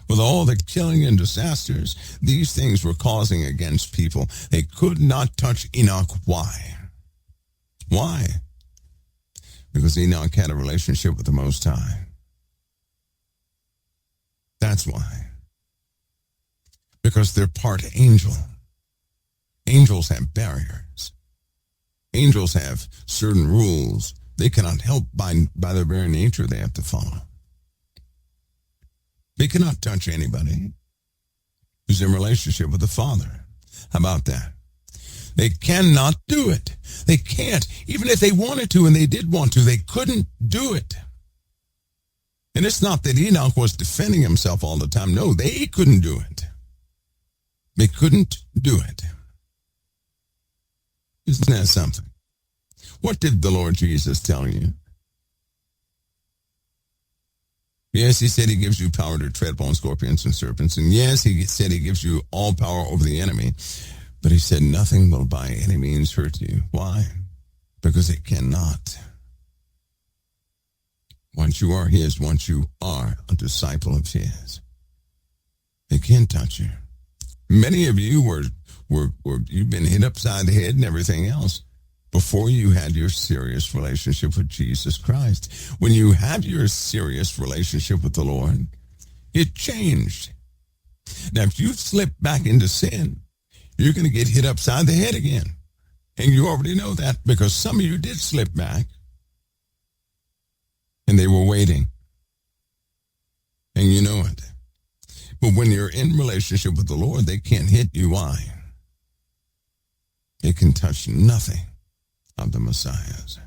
With all the killing and disasters these things were causing against people, they could not touch Enoch. Why? Why? Because Enoch had a relationship with the Most High. That's why. Because they're part angel. Angels have barriers. Angels have certain rules they cannot help by their very nature they have to follow. They cannot touch anybody who's in relationship with the Father. How about that? They cannot do it. They can't. Even if they wanted to, and they did want to, they couldn't do it. And it's not that Enoch was defending himself all the time. No, they couldn't do it. They couldn't do it. Isn't that something? What did the Lord Jesus tell you? Yes, he said he gives you power to tread upon scorpions and serpents. And yes, he said he gives you all power over the enemy. But he said nothing will by any means hurt you. Why? Because it cannot. Once you are his, once you are a disciple of his, they can't touch you. Many of you you've been hit upside the head and everything else before you had your serious relationship with Jesus Christ. When you had your serious relationship with the Lord, it changed. Now, if you slip back into sin, you're going to get hit upside the head again. And you already know that because some of you did slip back and they were waiting. And you know it. But when you're in relationship with the Lord, they can't hit you. Why? They can touch nothing of the Messiah's.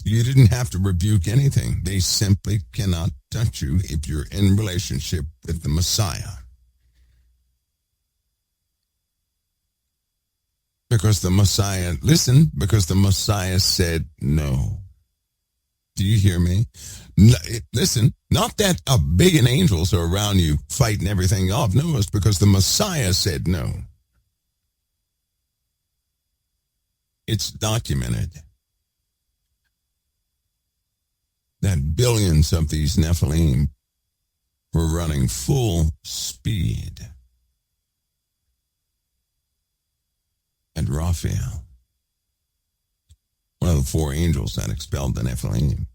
You didn't have to rebuke anything. They simply cannot touch you if you're in relationship with the Messiah. Because the Messiah, because the Messiah said no. Do you hear me? Listen, not that a billion angels are around you fighting everything off. No, it's because the Messiah said no. It's documented that billions of these Nephilim were running full speed at Raphael, one of the four angels that expelled the Nephilim.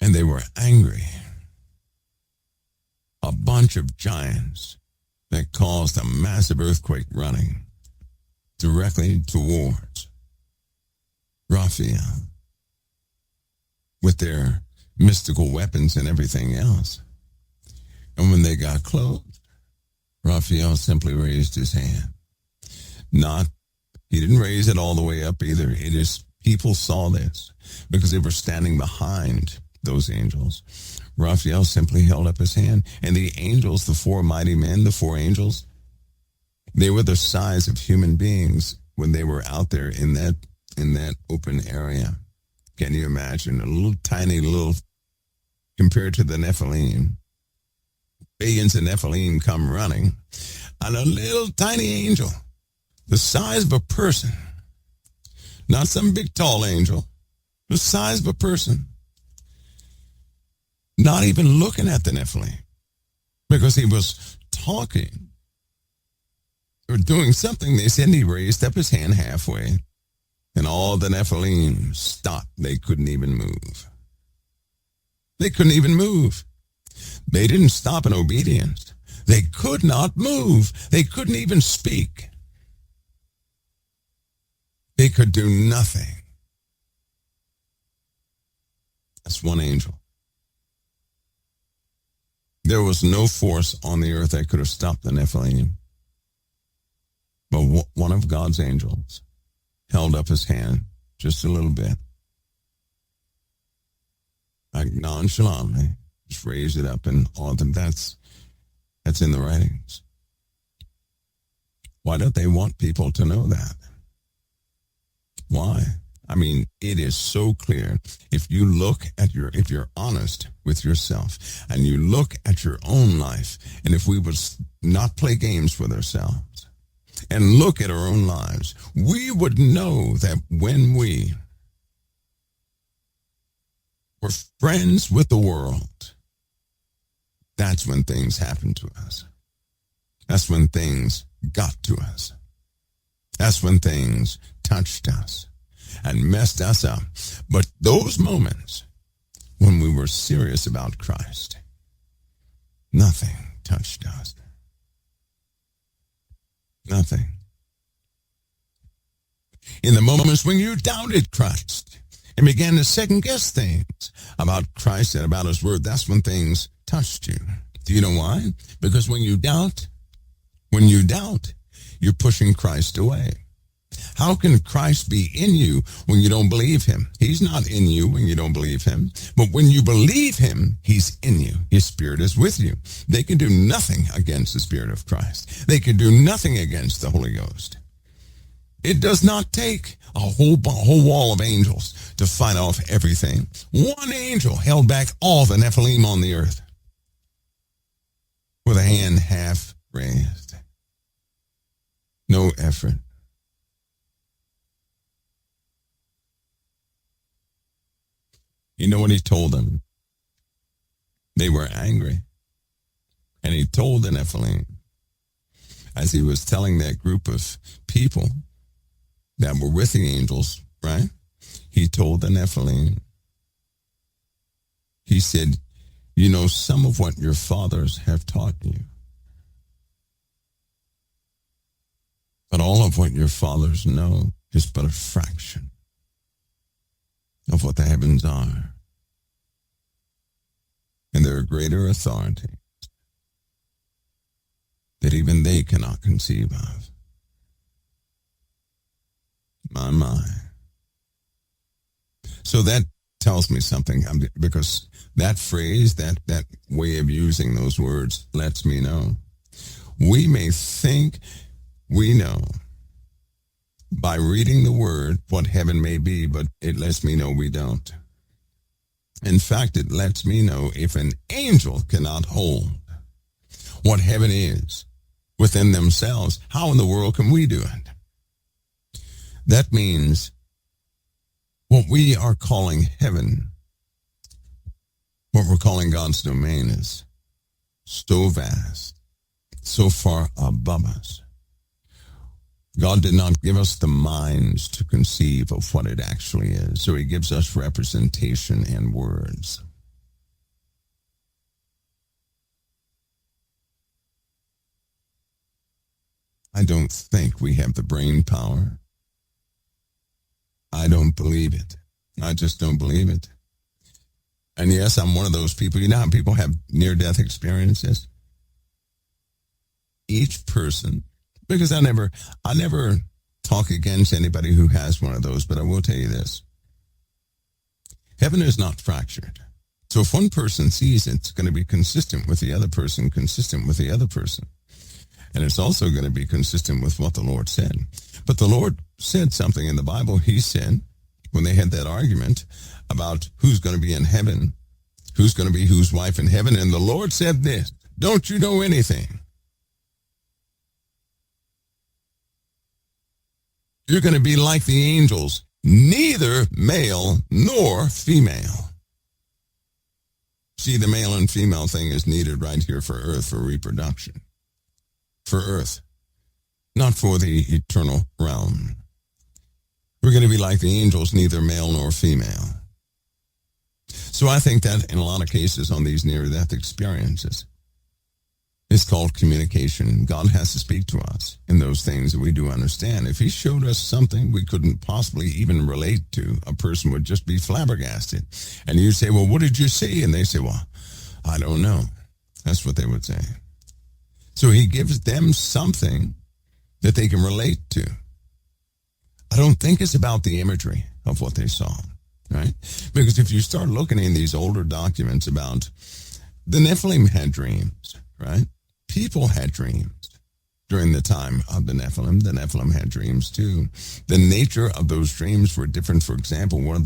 And they were angry. A bunch of giants that caused a massive earthquake running directly towards Raphael with their mystical weapons and everything else. And when they got close, Raphael simply raised his hand. He didn't raise it all the way up either. People saw this because they were standing behind those angels. Raphael simply held up his hand, and the angels, the four mighty men, the four angels, they were the size of human beings when they were out there in that open area. Can you imagine a little tiny little, compared to the Nephilim? Billions of Nephilim come running, and a little tiny angel, the size of a person, not some big tall angel, the size of a person, not even looking at the Nephilim, because he was talking or doing something. They said he raised up his hand halfway, and all the Nephilim stopped. They couldn't even move. They couldn't even move. They didn't stop in obedience. They could not move. They couldn't even speak. They could do nothing. That's one angel. There was no force on the earth that could have stopped the Nephilim. But one of God's angels held up his hand just a little bit, like nonchalantly, just raised it up, and all of them. That's in the writings. Why don't they want people to know that? Why? I mean, it is so clear. If you look at if you're honest with yourself, and you look at your own life, and if we would not play games with ourselves and look at our own lives, we would know that when we were friends with the world, that's when things happened to us. That's when things got to us. That's when things touched us and messed us up. But those moments when we were serious about Christ, nothing touched us. Nothing. In the moments when you doubted Christ and began to second guess things about Christ and about his word, that's when things touched you. Do you know why? Because when you doubt, you're pushing Christ away. How can Christ be in you when you don't believe him? He's not in you when you don't believe him. But when you believe him, he's in you. His Spirit is with you. They can do nothing against the Spirit of Christ. They can do nothing against the Holy Ghost. It does not take a whole wall of angels to fight off everything. One angel held back all the Nephilim on the earth with a hand half raised. No effort. You know what he told them? They were angry. And he told the Nephilim, as he was telling that group of people that were with the angels, right? He told the Nephilim, he said, you know some of what your fathers have taught you, but all of what your fathers know is but a fraction of what the heavens are. And there are greater authorities that even they cannot conceive of. My. So that tells me something, because that phrase, that way of using those words lets me know. We may think we know by reading the word what heaven may be, but it lets me know we don't. In fact, it lets me know if an angel cannot hold what heaven is within themselves, how in the world can we do it? That means what we are calling heaven, what we're calling God's domain, is so vast, so far above us. God did not give us the minds to conceive of what it actually is, so he gives us representation and words. I don't think we have the brain power. I don't believe it. I just don't believe it. And yes, I'm one of those people. You know how people have near-death experiences? Each person, because I never talk against anybody who has one of those, but I will tell you this. Heaven is not fractured. So if one person sees it, it's going to be consistent with the other person, consistent with the other person. And it's also going to be consistent with what the Lord said. But the Lord said something in the Bible. He said, when they had that argument about who's going to be in heaven, who's going to be whose wife in heaven, and the Lord said this, don't you know anything? You're going to be like the angels, neither male nor female. See, the male and female thing is needed right here for earth, for reproduction. For earth, not for the eternal realm. We're going to be like the angels, neither male nor female. So I think that in a lot of cases on these near-death experiences, it's called communication. God has to speak to us in those things that we do understand. If he showed us something we couldn't possibly even relate to, a person would just be flabbergasted. And you'd say, well, what did you see? And they say, well, I don't know. That's what they would say. So he gives them something that they can relate to. I don't think it's about the imagery of what they saw, right? Because if you start looking in these older documents about the Nephilim had dreams, right? People had dreams during the time of the Nephilim. The Nephilim had dreams too. The nature of those dreams were different. For example, one of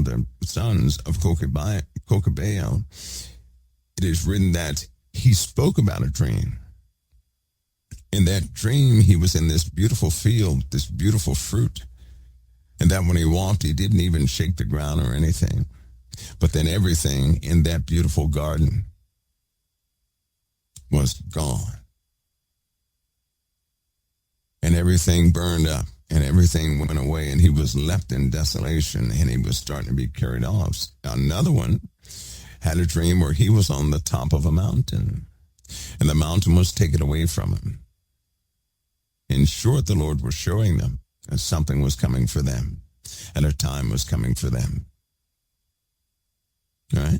the sons of Kokabeo, it is written that he spoke about a dream. In that dream, he was in this beautiful field, this beautiful fruit. And that when he walked, he didn't even shake the ground or anything. But then everything in that beautiful garden was gone. And everything burned up, and everything went away, and he was left in desolation, and he was starting to be carried off. Another one had a dream where he was on the top of a mountain, and the mountain was taken away from him. In short, the Lord was showing them that something was coming for them, and a time was coming for them. All right?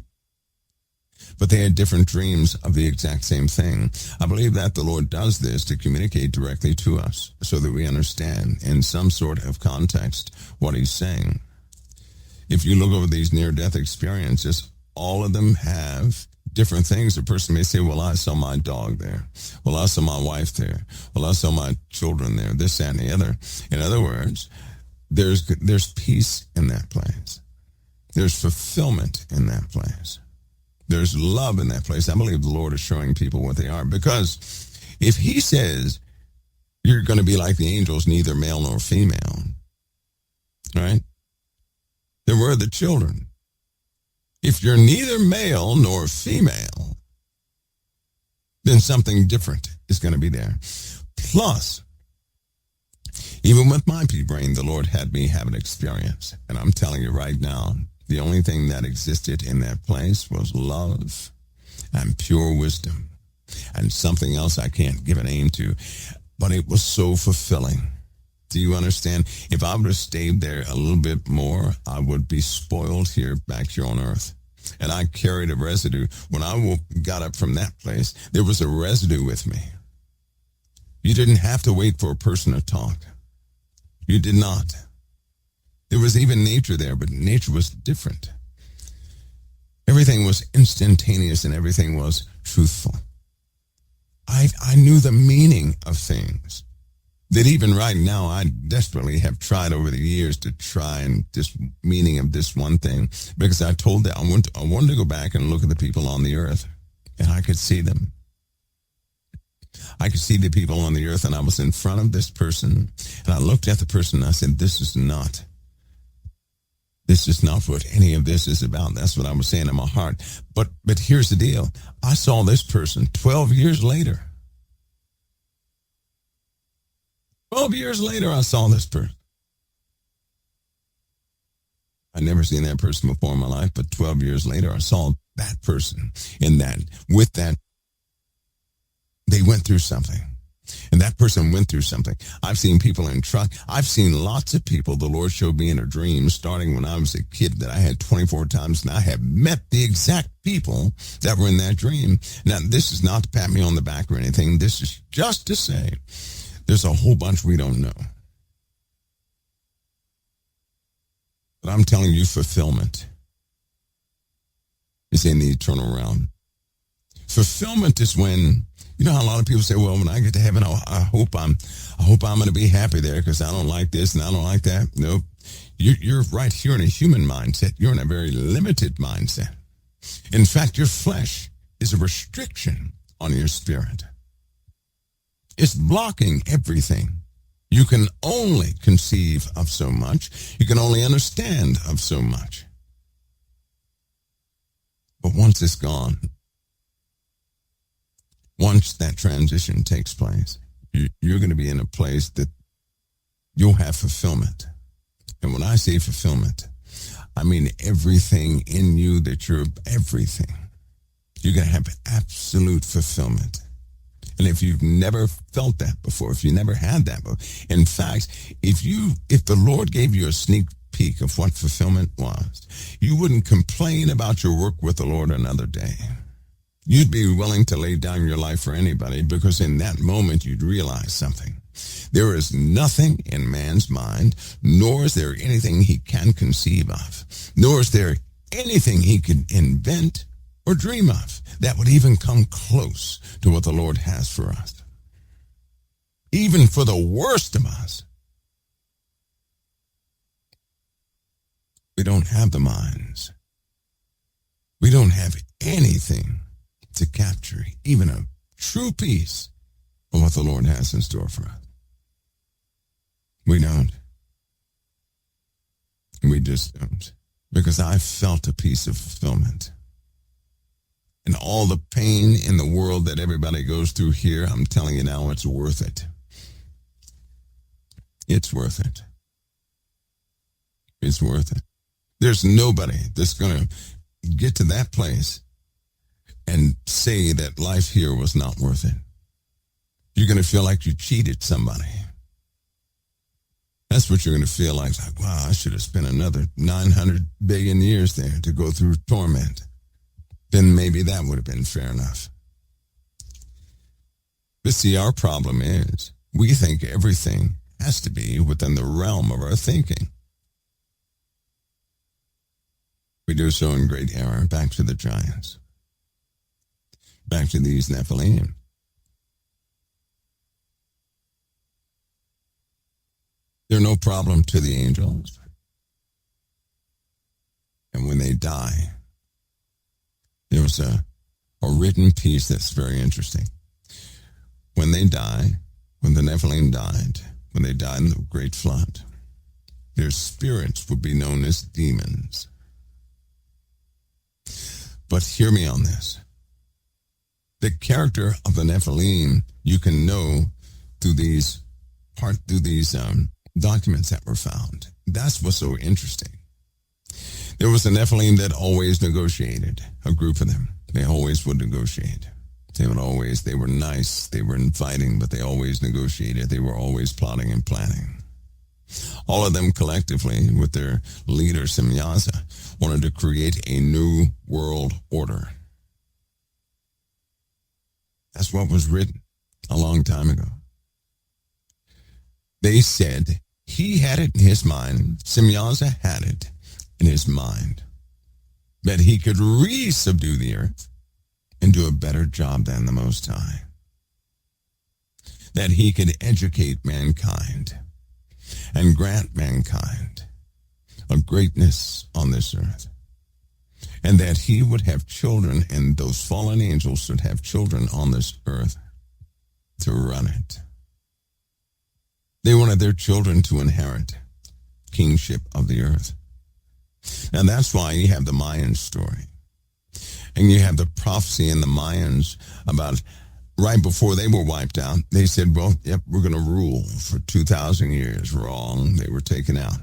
But they had different dreams of the exact same thing. I believe that the Lord does this to communicate directly to us so that we understand in some sort of context what he's saying. If you look over these near-death experiences, all of them have different things. A person may say, well, I saw my dog there. Well, I saw my wife there. Well, I saw my children there, this, that, and the other. In other words, there's peace in that place. There's fulfillment in that place. There's love in that place. I believe the Lord is showing people what they are. Because if he says you're going to be like the angels, neither male nor female, right? Then where are the children? If you're neither male nor female, then something different is going to be there. Plus, even with my pea brain, the Lord had me have an experience. And I'm telling you right now, the only thing that existed in that place was love and pure wisdom and something else I can't give a name to. But it was so fulfilling. Do you understand? If I would have stayed there a little bit more, I would be spoiled back here on earth. And I carried a residue. When I got up from that place, there was a residue with me. You didn't have to wait for a person to talk. You did not. There was even nature there, but nature was different. Everything was instantaneous and everything was truthful. I knew the meaning of things that even right now I desperately have tried over the years to try and this meaning of this one thing, because I told that I wanted to go back and look at the people on the earth, and I could see them. I could see the people on the earth, and I was in front of this person, and I looked at the person and I said, this is not what any of this is about. That's what I was saying in my heart. But here's the deal. I saw this person 12 years later. 12 years later, I saw this person. I'd never seen that person before in my life, but 12 years later, I saw that person with that, they went through something. And that person went through something. I've seen people in truck. I've seen lots of people the Lord showed me in a dream starting when I was a kid that I had 24 times, and I have met the exact people that were in that dream. Now, this is not to pat me on the back or anything. This is just to say there's a whole bunch we don't know. But I'm telling you, fulfillment. It's in the eternal realm. Fulfillment is when, you know how a lot of people say, well, when I get to heaven, I hope I'm going to be happy there because I don't like this and I don't like that. Nope. You're right here in a human mindset. You're in a very limited mindset. In fact, your flesh is a restriction on your spirit. It's blocking everything. You can only conceive of so much. You can only understand of so much. But once it's gone, once that transition takes place, you're going to be in a place that you'll have fulfillment. And when I say fulfillment, I mean everything in you that you're everything. You're going to have absolute fulfillment. And if you've never felt that before, if you never had that before, in fact, if the Lord gave you a sneak peek of what fulfillment was, you wouldn't complain about your work with the Lord another day. You'd be willing to lay down your life for anybody because in that moment you'd realize something. There is nothing in man's mind, nor is there anything he can conceive of, nor is there anything he could invent or dream of that would even come close to what the Lord has for us. Even for the worst of us, we don't have the minds. We don't have anything to capture even a true piece of what the Lord has in store for us. We don't. We just don't. Because I felt a piece of fulfillment. And all the pain in the world that everybody goes through here, I'm telling you now, it's worth it. It's worth it. It's worth it. There's nobody that's going to get to that place and say that life here was not worth it. You're going to feel like you cheated somebody. That's what you're going to feel like wow, I should have spent another 900 billion years there to go through torment. Then maybe that would have been fair enough. But see, our problem is we think everything has to be within the realm of our thinking. We do so in great error. Back to the giants. Back to these Nephilim. They're no problem to the angels. And when they die, there was a written piece that's very interesting. When they die, when the Nephilim died, when they died in the great flood, their spirits would be known as demons. But hear me on this. The character of the Nephilim you can know through these documents that were found. That's what's so interesting. There was a Nephilim that always negotiated, a group of them. They always would negotiate. They were nice, they were inviting, but they always negotiated. They were always plotting and planning. All of them collectively, with their leader, Semyaza, wanted to create a new world order. That's what was written a long time ago. They said he had it in his mind, Semyaza had it in his mind, that he could re-subdue the earth and do a better job than the Most High. That he could educate mankind and grant mankind a greatness on this earth. And that he would have children, and those fallen angels should have children on this earth to run it. They wanted their children to inherit kingship of the earth. And that's why you have the Mayan story. And you have the prophecy in the Mayans about right before they were wiped out. They said, well, yep, we're going to rule for 2,000 years. Wrong. They were taken out.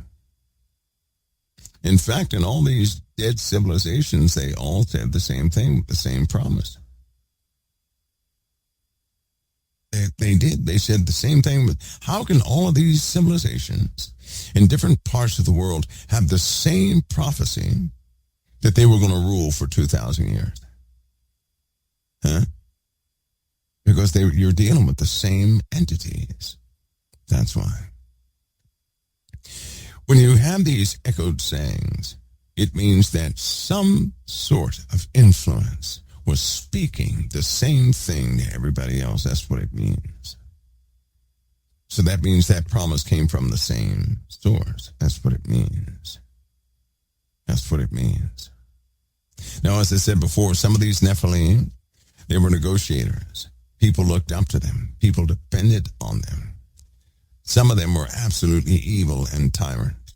In fact, in all these dead civilizations, they all said the same thing, the same promise. They did. They said the same thing. But how can all of these civilizations in different parts of the world have the same prophecy that they were going to rule for 2,000 years? Huh? Because you're dealing with the same entities. That's why. When you have these echoed sayings, It means that some sort of influence was speaking the same thing to everybody else. That's what it means. So that means that promise came from the same source. That's what it means. That's what it means. Now, as I said before, some of these Nephilim, they were negotiators. People looked up to them. People depended on them. Some of them were absolutely evil and tyrants.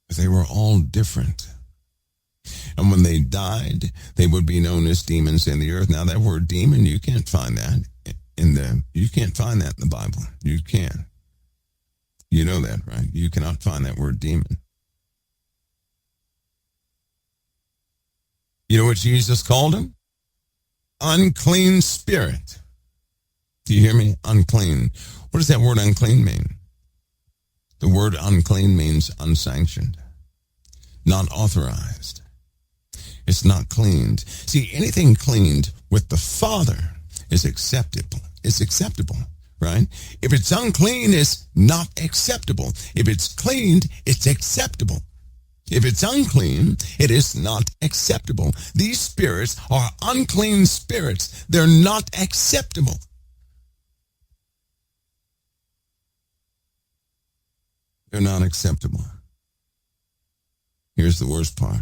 But they were all different. And when they died, they would be known as demons in the earth. Now, that word demon, you can't find that in the Bible. You can. You know that, right? You cannot find that word demon. You know what Jesus called him? Unclean spirit. Do you hear me? Unclean. What does that word unclean mean? The word unclean means unsanctioned, not authorized. It's not cleaned. See, anything cleaned with the Father is acceptable. It's acceptable, right? If it's unclean, it's not acceptable. If it's cleaned, it's acceptable. If it's unclean, it is not acceptable. These spirits are unclean spirits. They're not acceptable. They're not acceptable. Here's the worst part.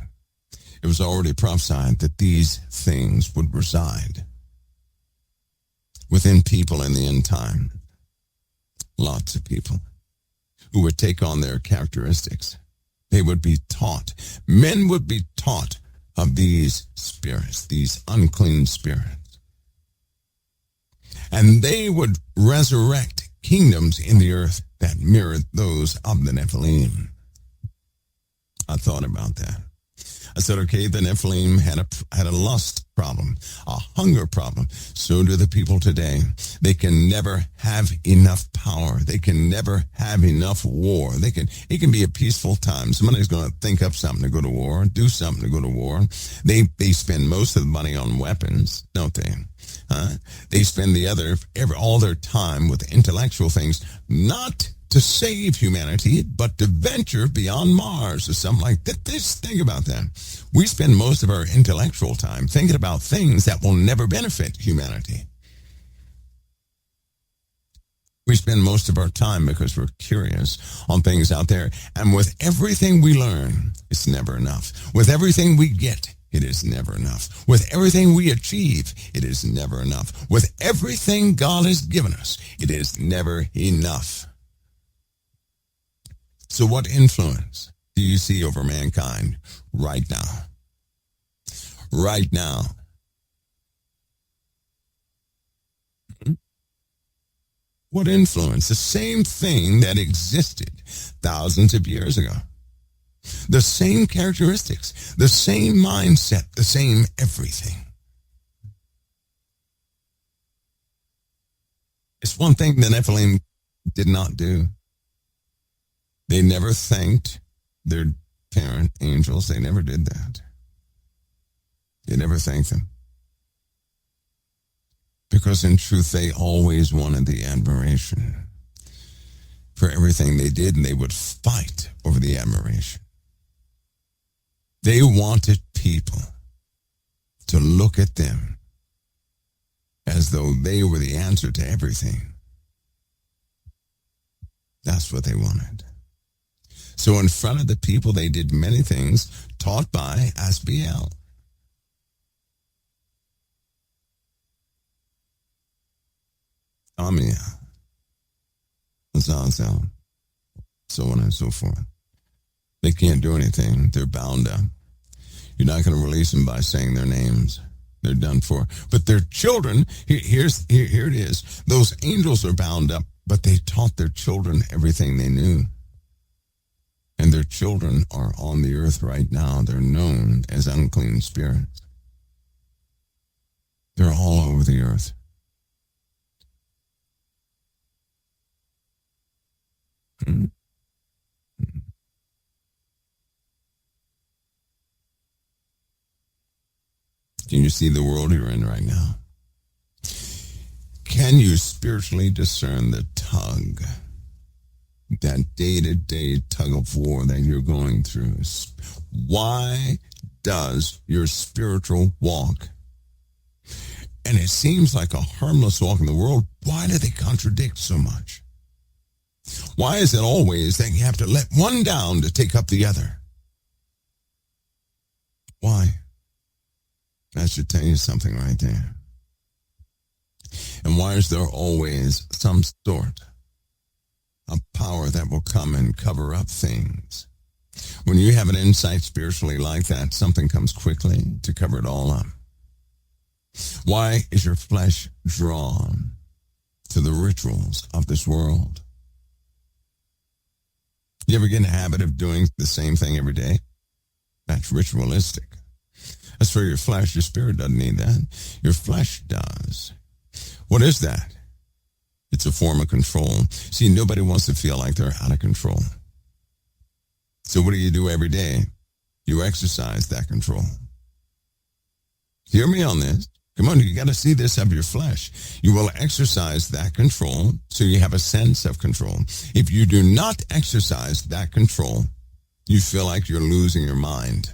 It was already prophesied that these things would reside within people in the end time. Lots of people who would take on their characteristics. They would be taught. Men would be taught of these spirits, these unclean spirits. And they would resurrect kingdoms in the earth that mirrored those of the Nephilim. I thought about that. I said, okay, the Nephilim had a lust problem, a hunger problem. So do the people today. They can never have enough power. They can never have enough war. It can be a peaceful time. Somebody's going to think up something to go to war, do something to go to war. They spend most of the money on weapons, don't they? They spend all their time with intellectual things, not to save humanity, but to venture beyond Mars or something like that. Just think about that. We spend most of our intellectual time thinking about things that will never benefit humanity. We spend most of our time because we're curious on things out there. And with everything we learn, it's never enough. With everything we get, it is never enough. With everything we achieve, it is never enough. With everything God has given us, it is never enough. So what influence do you see over mankind right now? Right now. What influence? The same thing that existed thousands of years ago. The same characteristics, the same mindset, the same everything. It's one thing the Nephilim did not do. They never thanked their parent angels. They never did that. They never thanked them. Because in truth, they always wanted the admiration for everything they did, and they would fight over the admiration. They wanted people to look at them as though they were the answer to everything. That's what they wanted. So in front of the people, they did many things taught by Asbiel. Amia, Azazel, so on and so forth. They can't do anything. They're bound up. You're not going to release them by saying their names. They're done for. But their children, here it is. Those angels are bound up, but they taught their children everything they knew. And their children are on the earth right now. They're known as unclean spirits. They're all over the earth. Can you see the world you're in right now? Can you spiritually discern the tug that day-to-day tug of war that you're going through. Why does your spiritual walk, and it seems like a harmless walk in the world, why do they contradict so much? Why is it always that you have to let one down to take up the other? Why? That should tell you something right there. And why is there always some sort of power that will come and cover up things? When you have an insight spiritually like that, something comes quickly to cover it all up. Why is your flesh drawn to the rituals of this world? You ever get in a habit of doing the same thing every day? That's ritualistic. As for your flesh, your spirit doesn't need that. Your flesh does. What is that? It's a form of control. See, nobody wants to feel like they're out of control. So what do you do every day? You exercise that control. Hear me on this. Come on, you got to see this of your flesh. You will exercise that control so you have a sense of control. If you do not exercise that control, you feel like you're losing your mind.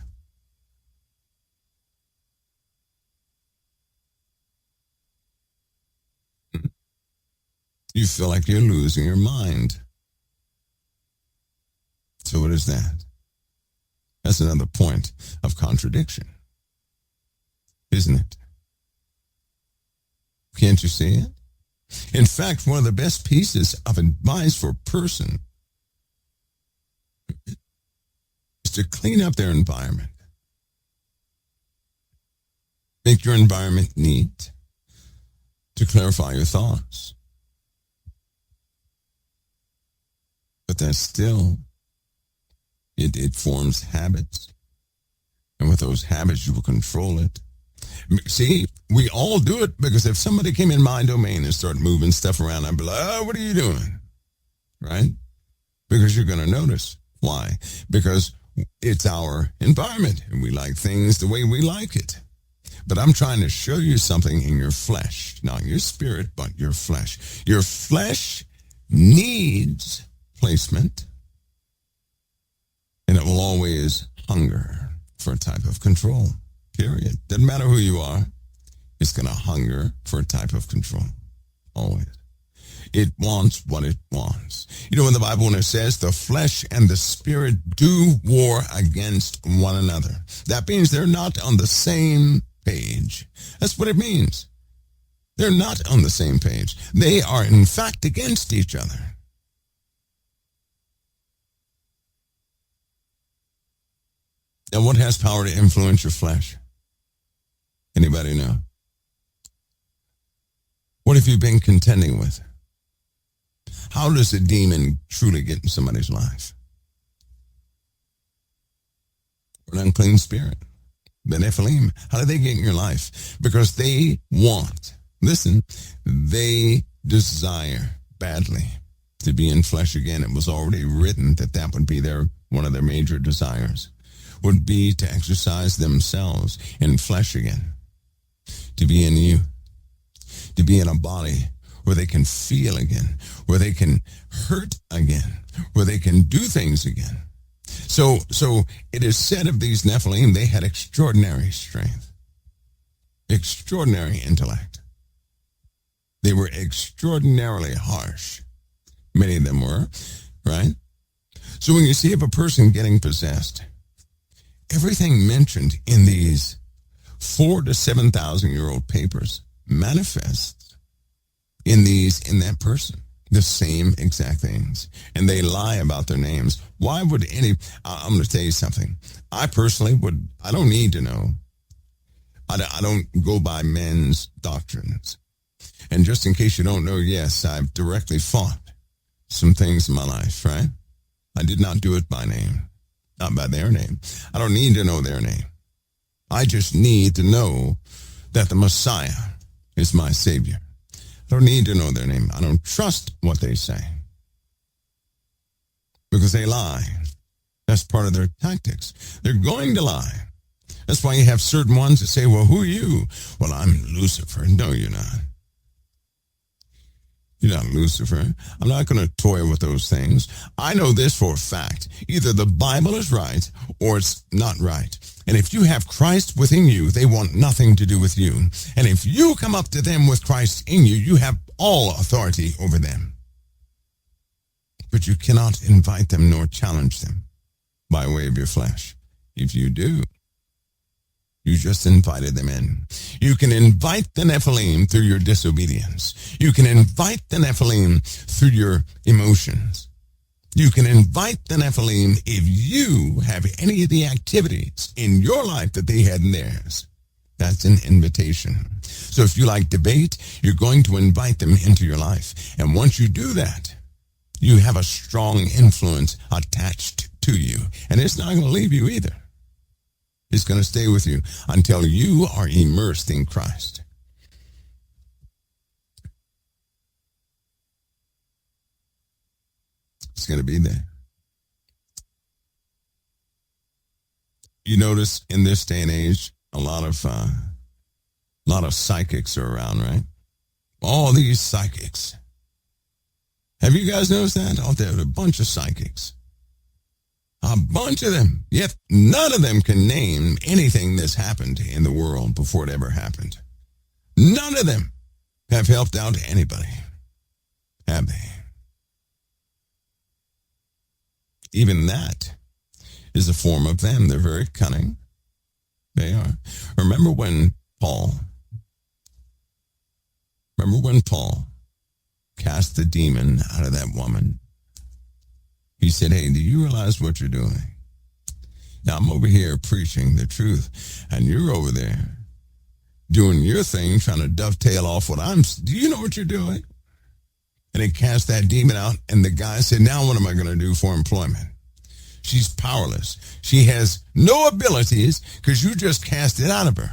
You feel like you're losing your mind. So what is that? That's another point of contradiction, isn't it? Can't you see it? In fact, one of the best pieces of advice for a person is to clean up their environment. Make your environment neat, to clarify your thoughts. But that's still, it forms habits. And with those habits, you will control it. See, we all do it because if somebody came in my domain and started moving stuff around, I'd be like, oh, what are you doing? Right? Because you're going to notice. Why? Because it's our environment and we like things the way we like it. But I'm trying to show you something in your flesh, not your spirit, but your flesh. Your flesh needs placement, and it will always hunger for a type of control, period. Doesn't matter who you are, it's going to hunger for a type of control, always. It wants what it wants. You know, in the Bible, when it says the flesh and the spirit do war against one another, that means they're not on the same page. That's what it means. They're not on the same page. They are, in fact, against each other. And what has power to influence your flesh? Anybody know? What have you been contending with? How does a demon truly get in somebody's life? An unclean spirit. The Nephilim. How do they get in your life? Because they want, listen, they desire badly to be in flesh again. It was already written that that would be one of their major desires, would be to exercise themselves in flesh again, to be in you, to be in a body where they can feel again, where they can hurt again, where they can do things again. So it is said of these Nephilim, they had extraordinary strength, extraordinary intellect. They were extraordinarily harsh. Many of them were, right? So when you see of a person getting possessed, everything mentioned in these 4,000 to 7,000 year old papers manifests in that person. The same exact things. And they lie about their names. Why would I'm going to tell you something. I personally I don't need to know. I don't go by men's doctrines. And just in case you don't know, yes, I've directly fought some things in my life, right? I did not do it by name, not by their name. I don't need to know their name. I just need to know that the Messiah is my Savior. I don't need to know their name. I don't trust what they say because they lie. That's part of their tactics. They're going to lie. That's why you have certain ones that say, well, who are you? Well, I'm Lucifer. No, you're not. You're not Lucifer. I'm not going to toy with those things. I know this for a fact. Either the Bible is right or it's not right. And if you have Christ within you, they want nothing to do with you. And if you come up to them with Christ in you, you have all authority over them. But you cannot invite them nor challenge them by way of your flesh. If you do, you just invited them in. You can invite the Nephilim through your disobedience. You can invite the Nephilim through your emotions. You can invite the Nephilim if you have any of the activities in your life that they had in theirs. That's an invitation. So if you like debate, you're going to invite them into your life. And once you do that, you have a strong influence attached to you. And it's not going to leave you either. It's going to stay with you until you are immersed in Christ. It's going to be there. You notice in this day and age, a lot of psychics are around, right? All these psychics. Have you guys noticed that? Oh, there's a bunch of psychics. A bunch of them. Yet none of them can name anything that's happened in the world before it ever happened. None of them have helped out anybody, have they? Even that is a form of them. They're very cunning. They are. Remember when Paul cast the demon out of that woman? He said, hey, do you realize what you're doing? Now, I'm over here preaching the truth, and you're over there doing your thing, trying to dovetail off what do you know what you're doing? And he cast that demon out, and the guy said, now what am I going to do for employment? She's powerless. She has no abilities because you just cast it out of her.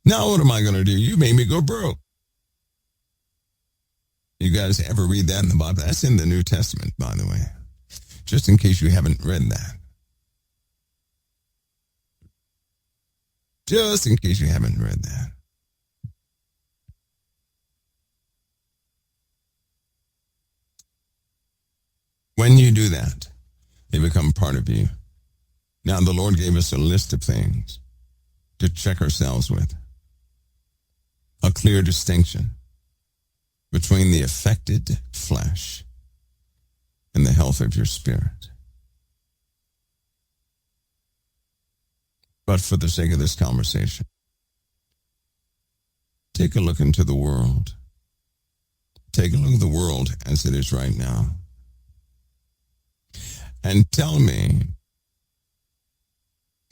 Now what am I going to do? You made me go broke. You guys ever read that in the Bible? That's in the New Testament, by the way. Just in case you haven't read that. Just in case you haven't read that. When you do that, they become part of you. Now, the Lord gave us a list of things to check ourselves with. A clear distinction between the affected flesh and the health of your spirit. But for the sake of this conversation, take a look into the world. Take a look at the world as it is right now. And tell me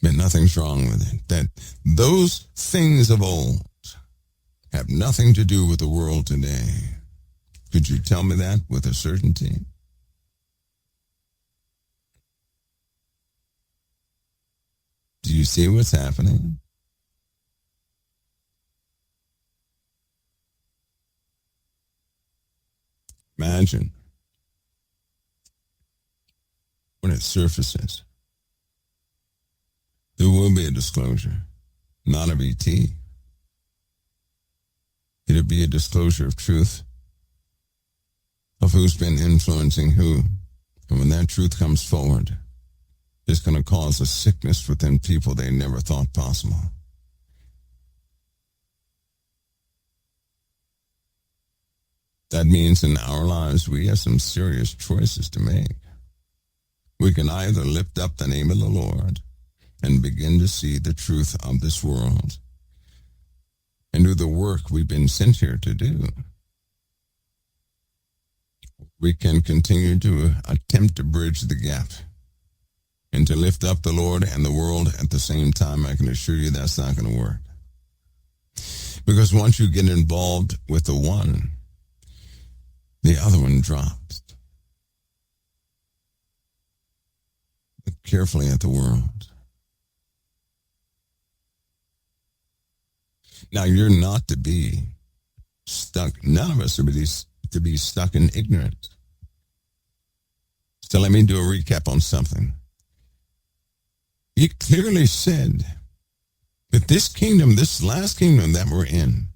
that nothing's wrong with it. That those things of old have nothing to do with the world today. Could you tell me that with a certainty? Do you see what's happening? Imagine when it surfaces, there will be a disclosure, not of ET. It'll be a disclosure of truth, of who's been influencing who. And when that truth comes forward, it's going to cause a sickness within people they never thought possible. That means in our lives, we have some serious choices to make. We can either lift up the name of the Lord and begin to see the truth of this world and do the work we've been sent here to do. We can continue to attempt to bridge the gap and to lift up the Lord and the world at the same time. I can assure you that's not going to work. Because once you get involved with the one, the other one drops. Look carefully at the world. Now, you're not to be stuck. None of us are to be stuck in ignorance. So let me do a recap on something. He clearly said that this kingdom, this last kingdom that we're in,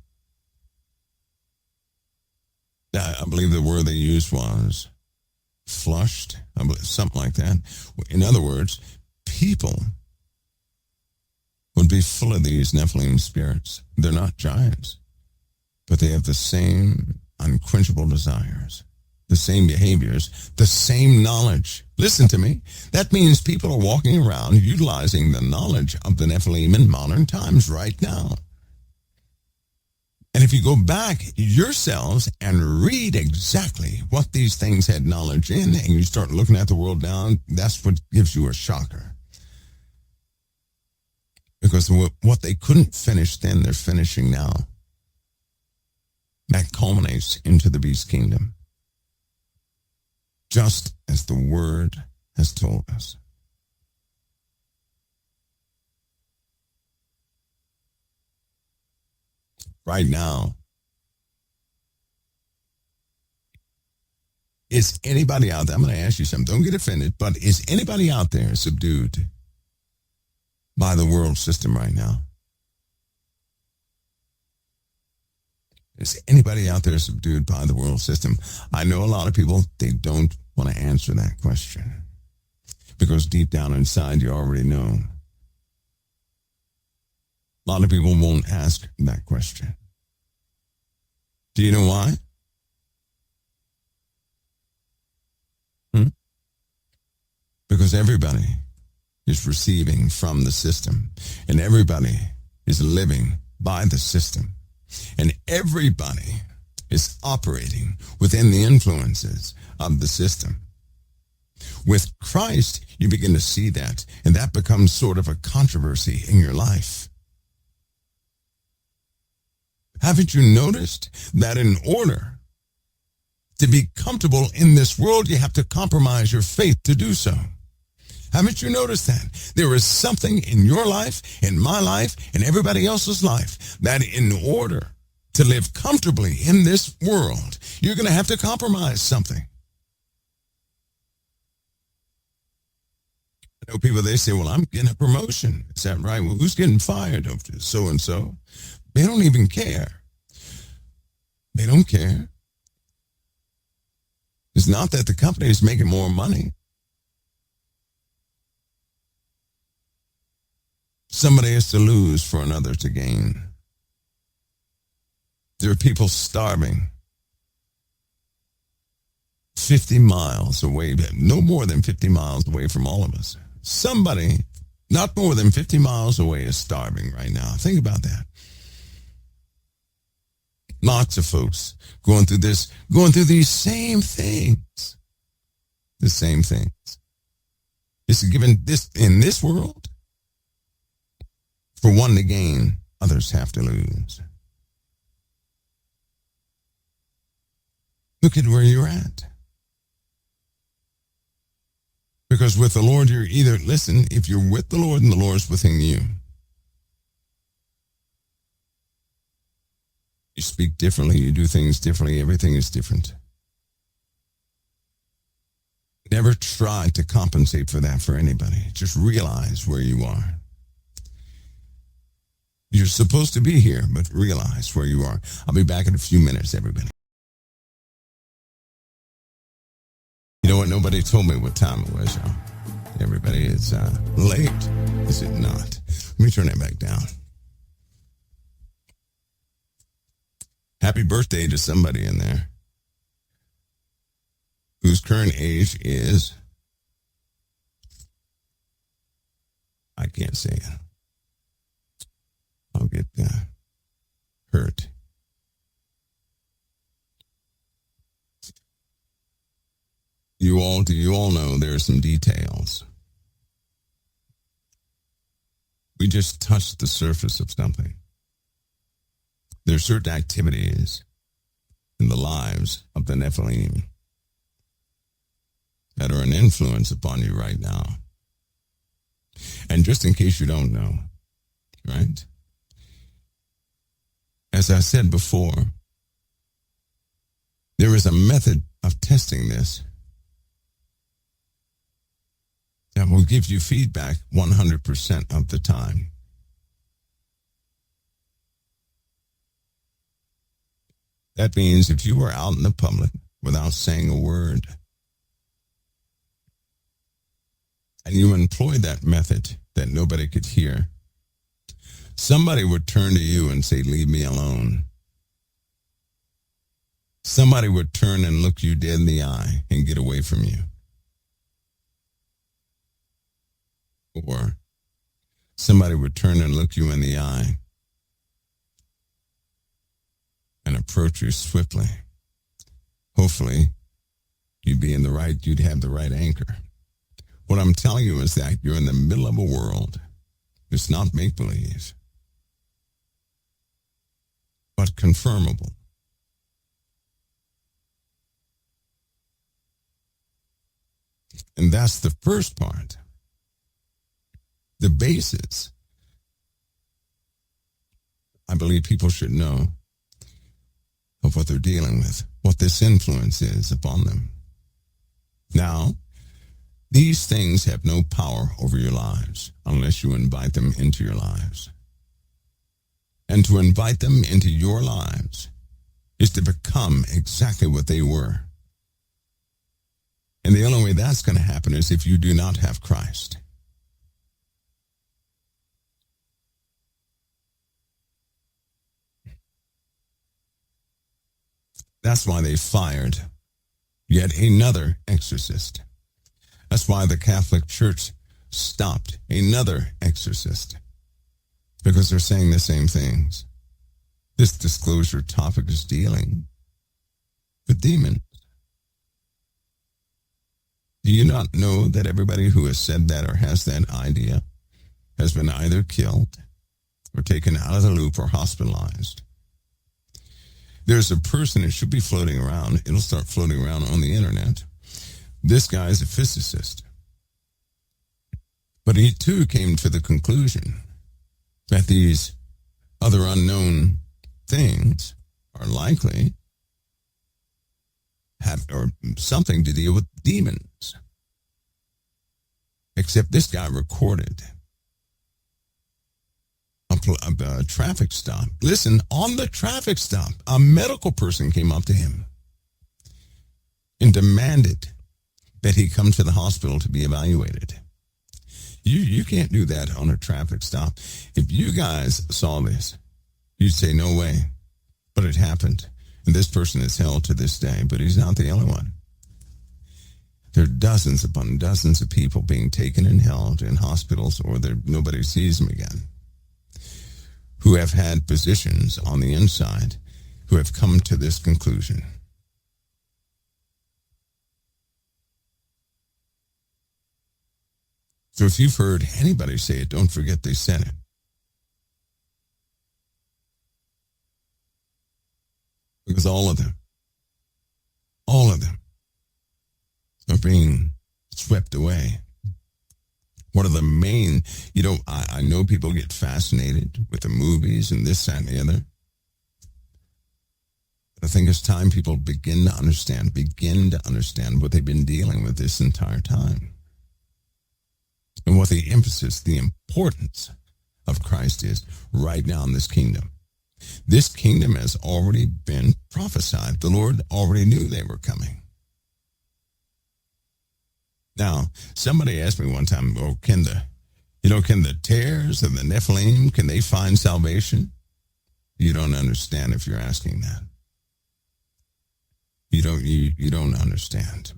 I believe the word they used was flushed, I believe, something like that. In other words, people would be full of these Nephilim spirits. They're not giants, but they have the same unquenchable desires, the same behaviors, the same knowledge. Listen to me. That means people are walking around utilizing the knowledge of the Nephilim in modern times right now. And if you go back yourselves and read exactly what these things had knowledge in, and you start looking at the world now, that's what gives you a shocker. Because what they couldn't finish then, they're finishing now. That culminates into the beast kingdom. Just as the word has told us. Right now, is anybody out there, I'm going to ask you something, don't get offended, but is anybody out there subdued by the world system right now? Is anybody out there subdued by the world system? I know a lot of people, they don't want to answer that question because deep down inside you already know. A lot of people won't ask that question. Do you know why? Because everybody is receiving from the system, and everybody is living by the system, and everybody is operating within the influences of the system. With Christ, you begin to see that, and that becomes sort of a controversy in your life. Haven't you noticed that in order to be comfortable in this world, you have to compromise your faith to do so? Haven't you noticed that? There is something in your life, in my life, in everybody else's life, that in order to live comfortably in this world, you're going to have to compromise something. I know people, they say, well, I'm getting a promotion. Is that right? Well, who's getting fired? So-and-so. They don't even care. They don't care. It's not that the company is making more money. Somebody has to lose for another to gain. There are people starving 50 miles away, no more than 50 miles away from all of us. Somebody not more than 50 miles away is starving right now. Think about that. Lots of folks going through these same things. The same things. It's given this in this world. For one to gain, others have to lose. Look at where you're at. Because with the Lord, you're either, listen, if you're with the Lord and the Lord's within you, you speak differently, you do things differently, everything is different. Never try to compensate for that for anybody. Just realize where you are. You're supposed to be here, but realize where you are. I'll be back in a few minutes, everybody. You know what? Nobody told me what time it was, y'all. Everybody is late. Is it not? Let me turn that back down. Happy birthday to somebody in there whose current age is, I can't say it. I'll get hurt. Do you all know there are some details? We just touched the surface of something. There are certain activities in the lives of the Nephilim that are an influence upon you right now. And just in case you don't know, right? As I said before, there is a method of testing this that will give you feedback 100% of the time. That means if you were out in the public without saying a word, and you employed that method that nobody could hear, somebody would turn to you and say, leave me alone. Somebody would turn and look you dead in the eye and get away from you. Or somebody would turn and look you in the eye and approach you swiftly. Hopefully, you'd have the right anchor. What I'm telling you is that you're in the middle of a world. It's not make-believe, but confirmable. And that's the first part. The basis, I believe people should know of what they're dealing with, what this influence is upon them. Now, these things have no power over your lives unless you invite them into your lives. And to invite them into your lives is to become exactly what they were. And the only way that's going to happen is if you do not have Christ. That's why they fired yet another exorcist. That's why the Catholic Church stopped another exorcist. Because they're saying the same things. This disclosure topic is dealing with demons. Do you not know that everybody who has said that or has that idea has been either killed or taken out of the loop or hospitalized? There's a person that should be floating around. It'll start floating around on the internet. This guy is a physicist. But he too came to the conclusion that these other unknown things are likely have or something to deal with demons. Except this guy recorded a traffic stop. Listen, on the traffic stop, a medical person came up to him and demanded that he come to the hospital to be evaluated. You can't do that on a traffic stop. If you guys saw this, you'd say, no way. But it happened. And this person is held to this day, but he's not the only one. There are dozens upon dozens of people being taken and held in hospitals, or nobody sees them again, who have had positions on the inside, who have come to this conclusion. So if you've heard anybody say it, don't forget they said it. Because all of them are being swept away. One of the main, I know people get fascinated with the movies and this, that, and the other. But I think it's time people begin to understand what they've been dealing with this entire time. And what the emphasis, the importance of Christ is right now in this kingdom. This kingdom has already been prophesied. The Lord already knew they were coming. Now, somebody asked me one time, well, can the tares and the Nephilim, can they find salvation? You don't understand if you're asking that. You don't understand.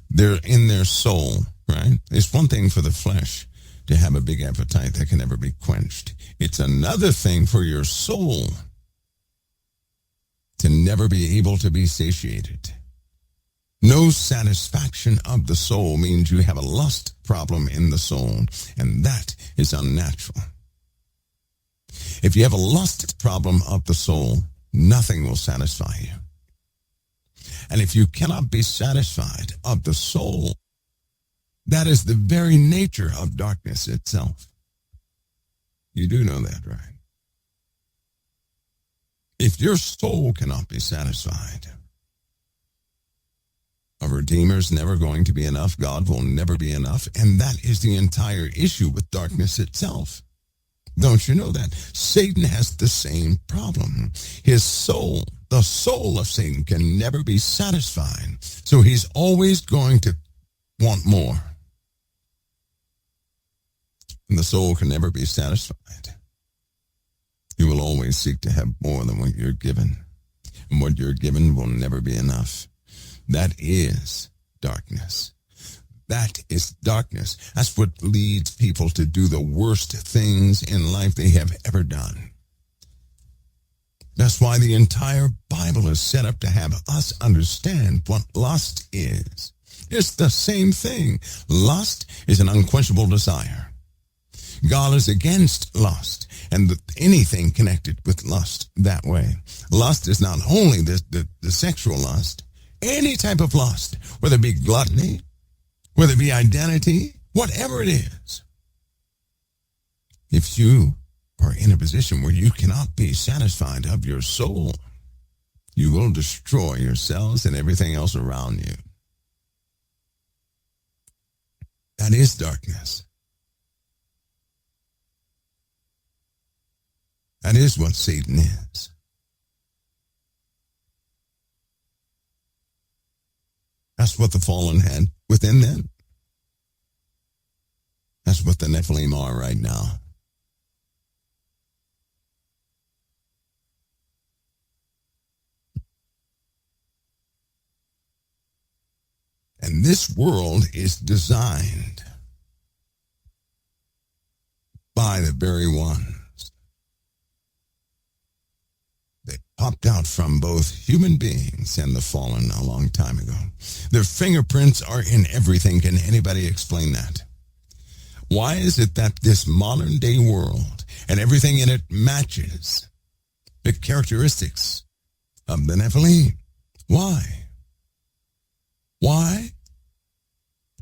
They're in their soul, right? It's one thing for the flesh to have a big appetite that can never be quenched. It's another thing for your soul to never be able to be satiated. No satisfaction of the soul means you have a lust problem in the soul, and that is unnatural. If you have a lust problem of the soul, nothing will satisfy you. And if you cannot be satisfied of the soul, that is the very nature of darkness itself. You do know that, right? If your soul cannot be satisfied, a Redeemer's never going to be enough. God will never be enough. And that is the entire issue with darkness itself. Don't you know that? Satan has the same problem. His soul the soul of Satan can never be satisfied. So he's always going to want more. And the soul can never be satisfied. You will always seek to have more than what you're given. And what you're given will never be enough. That is darkness. That is darkness. That's what leads people to do the worst things in life they have ever done. That's why the entire Bible is set up to have us understand what lust is. It's the same thing. Lust is an unquenchable desire. God is against lust and anything connected with lust that way. Lust is not only the sexual lust, any type of lust, whether it be gluttony, whether it be identity, whatever it is. If you are in a position where you cannot be satisfied of your soul, you will destroy yourselves and everything else around you. That is darkness. That is what Satan is. That's what the fallen had within them. That's what the Nephilim are right now. And this world is designed by the very ones that popped out from both human beings and the fallen a long time ago. Their fingerprints are in everything. Can anybody explain that? Why is it that this modern day world and everything in it matches the characteristics of the Nephilim? Why? Why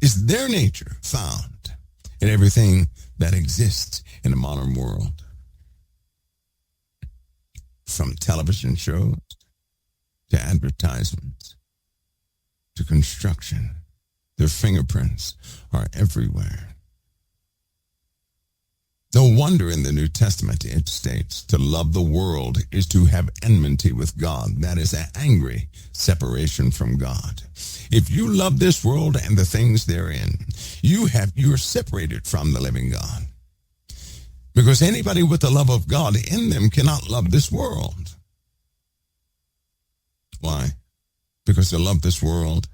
is their nature found in everything that exists in the modern world? From television shows to advertisements to construction, their fingerprints are everywhere. No wonder in the New Testament it states, to love the world is to have enmity with God. That is an angry separation from God. If you love this world and the things therein, you're separated from the living God. Because anybody with the love of God in them cannot love this world. Why? Because to love this world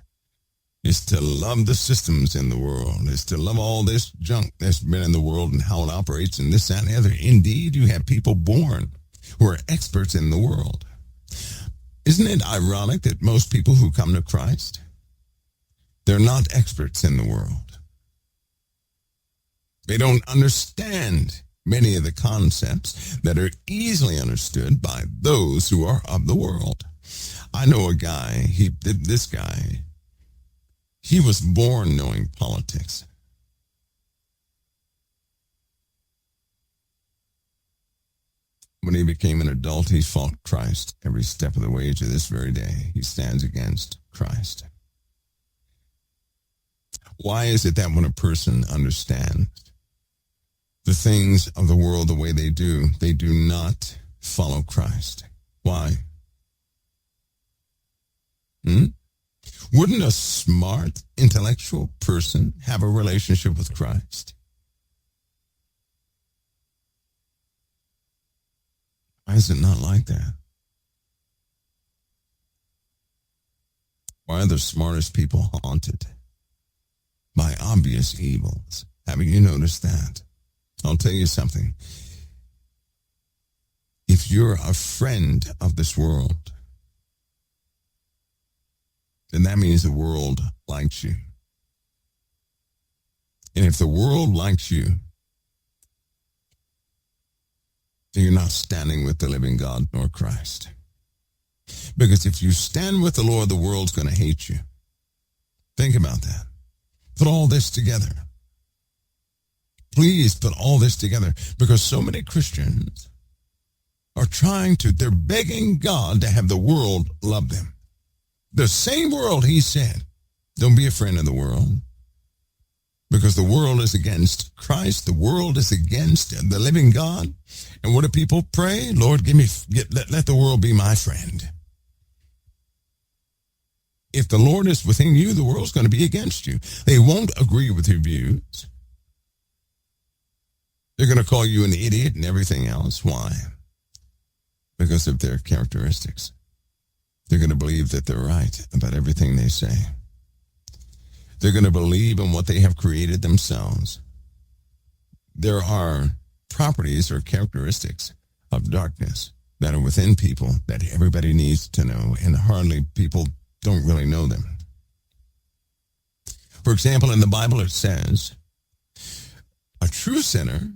is to love the systems in the world, is to love all this junk that's been in the world and how it operates and this, that, and the other. Indeed, you have people born who are experts in the world. Isn't it ironic that most people who come to Christ, they're not experts in the world? They don't understand many of the concepts that are easily understood by those who are of the world. I know a guy, he was born knowing politics. When he became an adult, he fought Christ every step of the way to this very day. He stands against Christ. Why is it that when a person understands the things of the world the way they do not follow Christ? Why? Wouldn't a smart, intellectual person have a relationship with Christ? Why is it not like that? Why are the smartest people haunted by obvious evils? Haven't you noticed that? I'll tell you something. If you're a friend of this world, then that means the world likes you. And if the world likes you, then you're not standing with the living God nor Christ. Because if you stand with the Lord, the world's going to hate you. Think about that. Put all this together. Please put all this together, because so many Christians are they're begging God to have the world love them. The same world he said, don't be a friend of the world, because the world is against Christ. The world is against the living God. And what do people pray? Lord, let the world be my friend. if the Lord is within you, the world's going to be against you. They won't agree with your views. They're going to call you an idiot and everything else. Why? Because of their characteristics. They're going to believe that they're right about everything they say. They're going to believe in what they have created themselves. There are properties or characteristics of darkness that are within people that everybody needs to know, and hardly people don't really know them. For example, in the Bible it says, a true sinner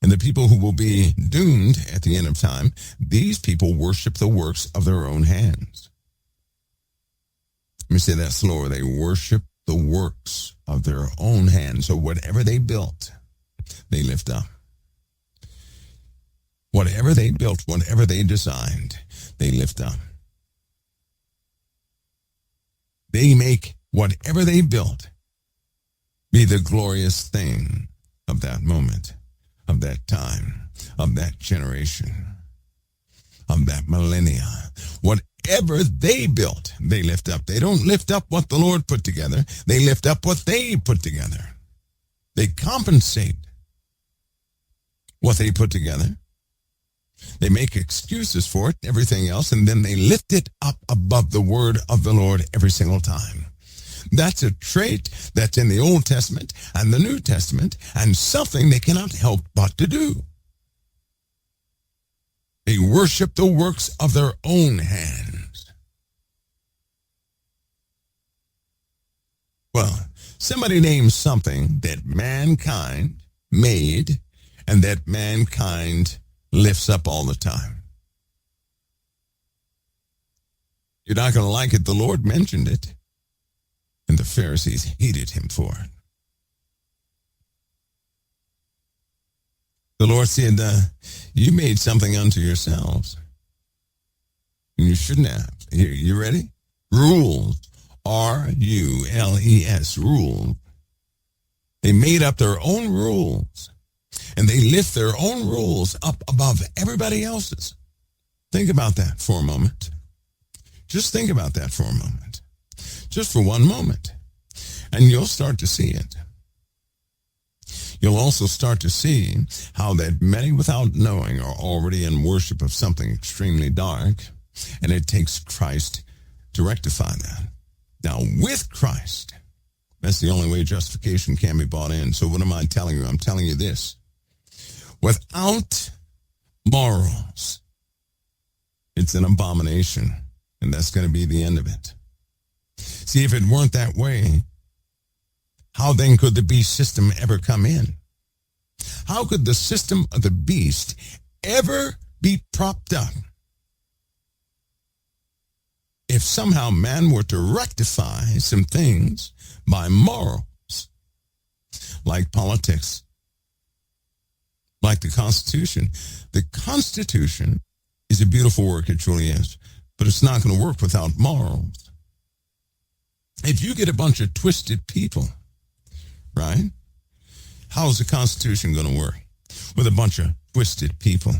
and the people who will be doomed at the end of time, these people worship the works of their own hands. Let me say that slower. They worship the works of their own hands. So whatever they built, they lift up. Whatever they built, whatever they designed, they lift up. They make whatever they built be the glorious thing of that moment, of that time, of that generation, of that millennia. Whatever they built, they lift up. They don't lift up what the Lord put together. They lift up what they put together. They compensate what they put together. They make excuses for it, everything else, and then they lift it up above the word of the Lord every single time. That's a trait that's in the Old Testament and the New Testament, and something they cannot help but to do. They worship the works of their own hands. Well, somebody name something that mankind made and that mankind lifts up all the time. You're not going to like it. The Lord mentioned it, and the Pharisees hated him for it. The Lord said, you made something unto yourselves, and you shouldn't have. Here, you ready? Rules. R-U-L-E-S. Rule. They made up their own rules, and they lift their own rules up above everybody else's. Think about that for a moment. Just think about that for a moment. Just for one moment. And you'll start to see it. You'll also start to see how that many without knowing are already in worship of something extremely dark, and it takes Christ to rectify that. Now, with Christ, that's the only way justification can be brought in. So what am I telling you? I'm telling you this. Without morals, it's an abomination, and that's going to be the end of it. See, if it weren't that way, how then could the beast system ever come in? How could the system of the beast ever be propped up if somehow man were to rectify some things by morals, like politics, like the Constitution? The Constitution is a beautiful work, it truly is, but it's not going to work without morals. If you get a bunch of twisted people, right? How's the Constitution going to work with a bunch of twisted people?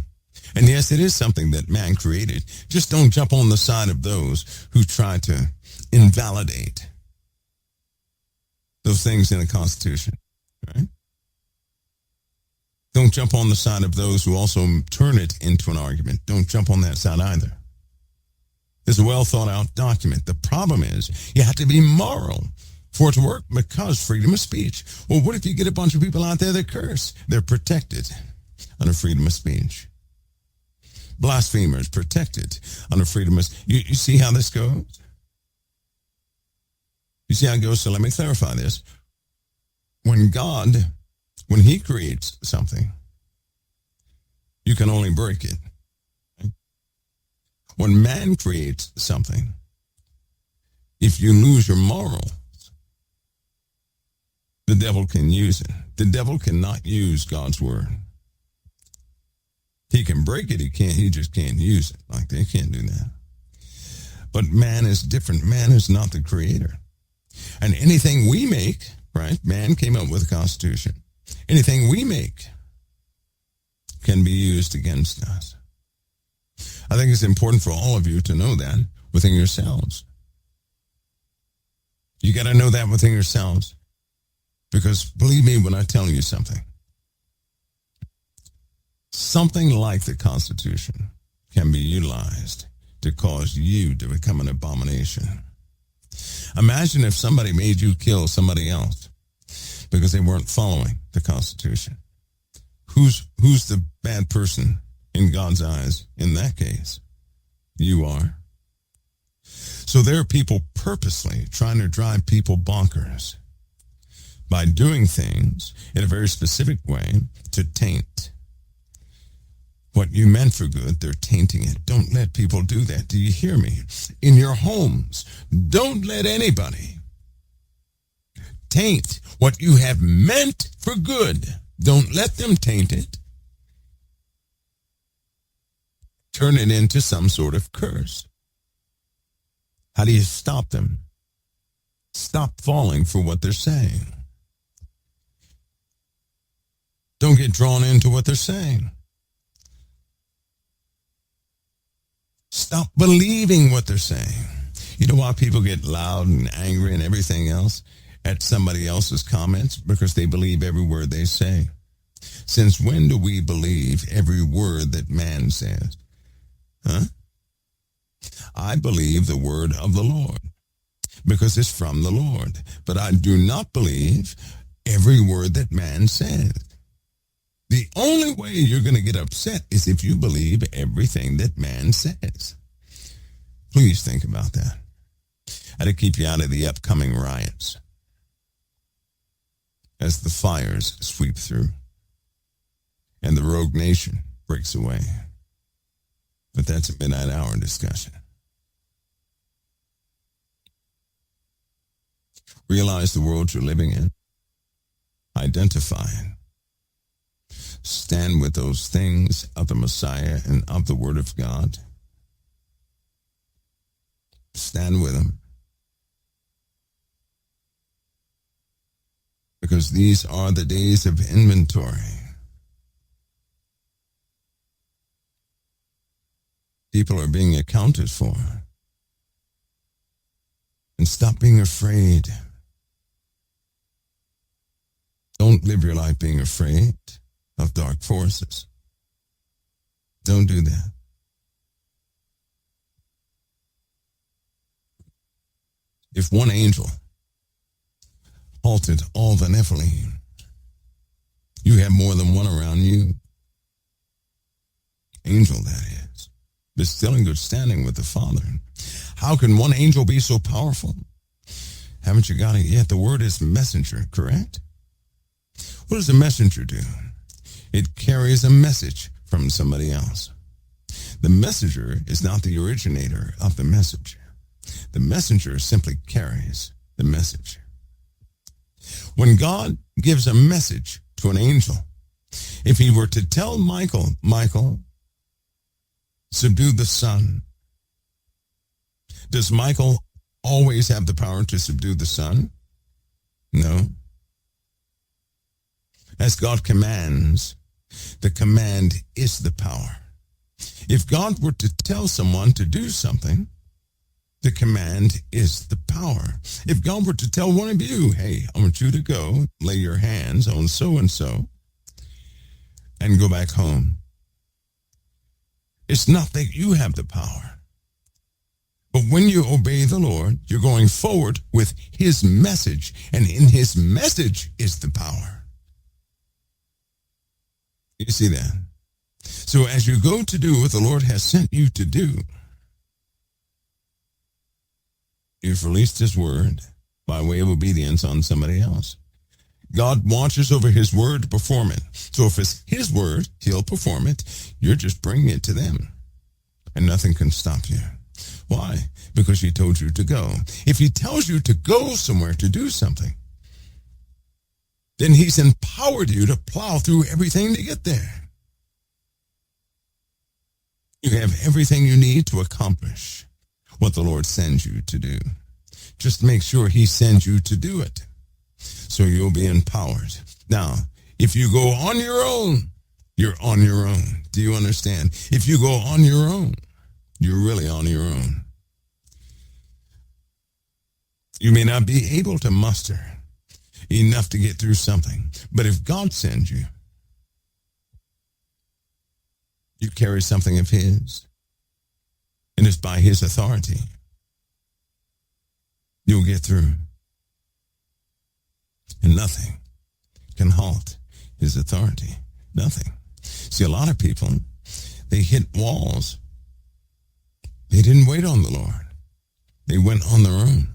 And yes, it is something that man created. Just don't jump on the side of those who try to invalidate those things in the Constitution, right? Don't jump on the side of those who also turn it into an argument. Don't jump on that side either. It's a well thought out document. The problem is you have to be moral for it to work, because freedom of speech. Well, what if you get a bunch of people out there that curse? They're protected under freedom of speech. Blasphemers protected under freedom of speech. You see how this goes? You see how it goes? So let me clarify this. When he creates something, you can only break it. When man creates something, if you lose your morals, the devil can use it. The devil cannot use God's word. He can break it, he just can't use it. Like, they can't do that. But man is different. Man is not the creator. And anything we make, right? Man came up with a constitution. Anything we make can be used against us. I think it's important for all of you to know that within yourselves. You got to know that within yourselves. Because believe me when I tell you something like the Constitution can be utilized to cause you to become an abomination. Imagine if somebody made you kill somebody else because they weren't following the Constitution. Who's the bad person in God's eyes in that case? You are. So there are people purposely trying to drive people bonkers by doing things in a very specific way to taint what you meant for good. They're tainting it. Don't let people do that. Do you hear me? In your homes, don't let anybody taint what you have meant for good. Don't let them taint it. Turn it into some sort of curse. How do you stop them? Stop falling for what they're saying. Don't get drawn into what they're saying. Stop believing what they're saying. You know why people get loud and angry and everything else at somebody else's comments? Because they believe every word they say. Since when do we believe every word that man says? Huh? I believe the word of the Lord because it's from the Lord. But I do not believe every word that man says. The only way you're going to get upset is if you believe everything that man says. Please think about that. How to keep you out of the upcoming riots as the fires sweep through and the rogue nation breaks away. But that's a midnight hour discussion. Realize the world you're living in. Identify it. Stand with those things of the Messiah and of the Word of God. Stand with them. Because these are the days of inventory. People are being accounted for. And stop being afraid. Don't live your life being afraid of dark forces. Don't do that. If one angel halted all the Nephilim, you have more than one around you. Angel, that is. But still in good standing with the Father. How can one angel be so powerful? Haven't you got it yet? The word is messenger, correct? What does a messenger do? It carries a message from somebody else. The messenger is not the originator of the message. The messenger simply carries the message. When God gives a message to an angel, if he were to tell Michael, subdue the sun, does Michael always have the power to subdue the sun? No. As God commands, the command is the power. If God were to tell someone to do something, the command is the power. If God were to tell one of you, hey, I want you to go lay your hands on so-and-so and go back home, it's not that you have the power. But when you obey the Lord, you're going forward with his message, and in his message is the power. You see that? So as you go to do what the Lord has sent you to do, you've released his word by way of obedience on somebody else. God watches over his word to perform it. So if it's his word, he'll perform it. You're just bringing it to them. And nothing can stop you. Why? Because he told you to go. If he tells you to go somewhere to do something, then he's empowered you to plow through everything to get there. You have everything you need to accomplish what the Lord sends you to do. Just make sure he sends you to do it, so you'll be empowered. Now, if you go on your own, you're on your own. Do you understand? If you go on your own, you're really on your own. You may not be able to muster enough to get through something, but if God sends you, you carry something of His, and it's by His authority, you'll get through. And nothing can halt His authority. Nothing. See, a lot of people, they hit walls. They didn't wait on the Lord. They went on their own.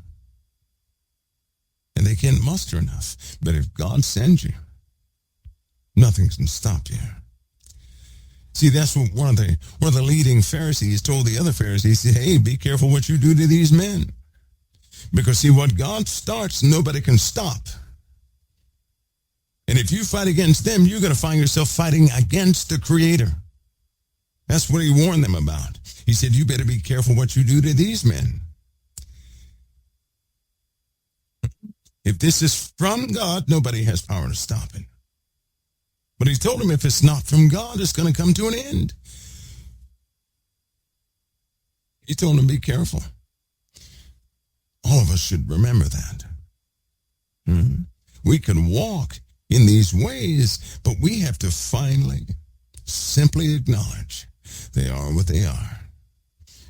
And they can't muster enough. But if God sends you, nothing can stop you. See, that's what one of the leading Pharisees told the other Pharisees. He said, hey, be careful what you do to these men. Because see, what God starts, nobody can stop. And if you fight against them, you're going to find yourself fighting against the Creator. That's what He warned them about. He said, you better be careful what you do to these men. If this is from God, nobody has power to stop it. But He told them if it's not from God, it's going to come to an end. He told them, be careful. All of us should remember that. We can walk in these ways, but we have to finally simply acknowledge they are what they are.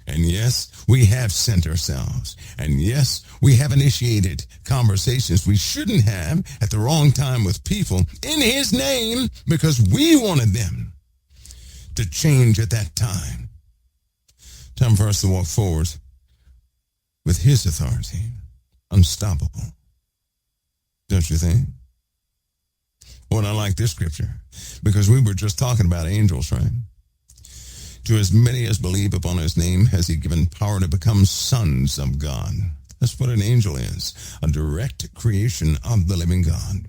And yes, we have sent ourselves. And yes, we have initiated conversations we shouldn't have at the wrong time with people in His name because we wanted them to change at that time. Time for us to walk forward with His authority, unstoppable. Don't you think? Well, I like this scripture because we were just talking about angels, right? To as many as believe upon His name has He given power to become sons of God. That's what an angel is, a direct creation of the living God.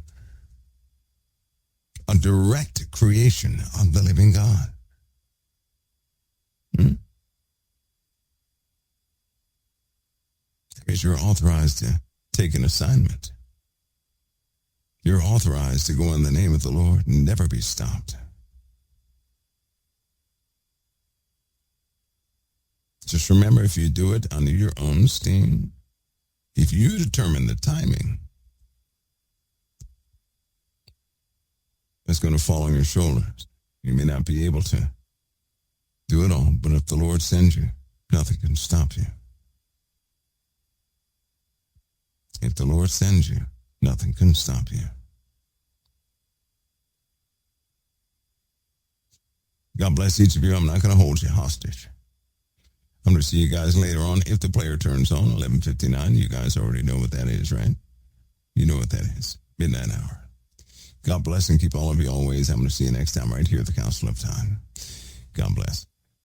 A direct creation of the living God. Because you're authorized to take an assignment. You're authorized to go in the name of the Lord and never be stopped. Just remember, if you do it under your own steam, if you determine the timing, it's going to fall on your shoulders. You may not be able to do it all, but if the Lord sends you, nothing can stop you. If the Lord sends you, nothing can stop you. God bless each of you. I'm not going to hold you hostage. I'm going to see you guys later on. If the player turns on, 11:59, you guys already know what that is, right? You know what that is. Midnight hour. God bless and keep all of you always. I'm going to see you next time right here at the Council of Time. God bless.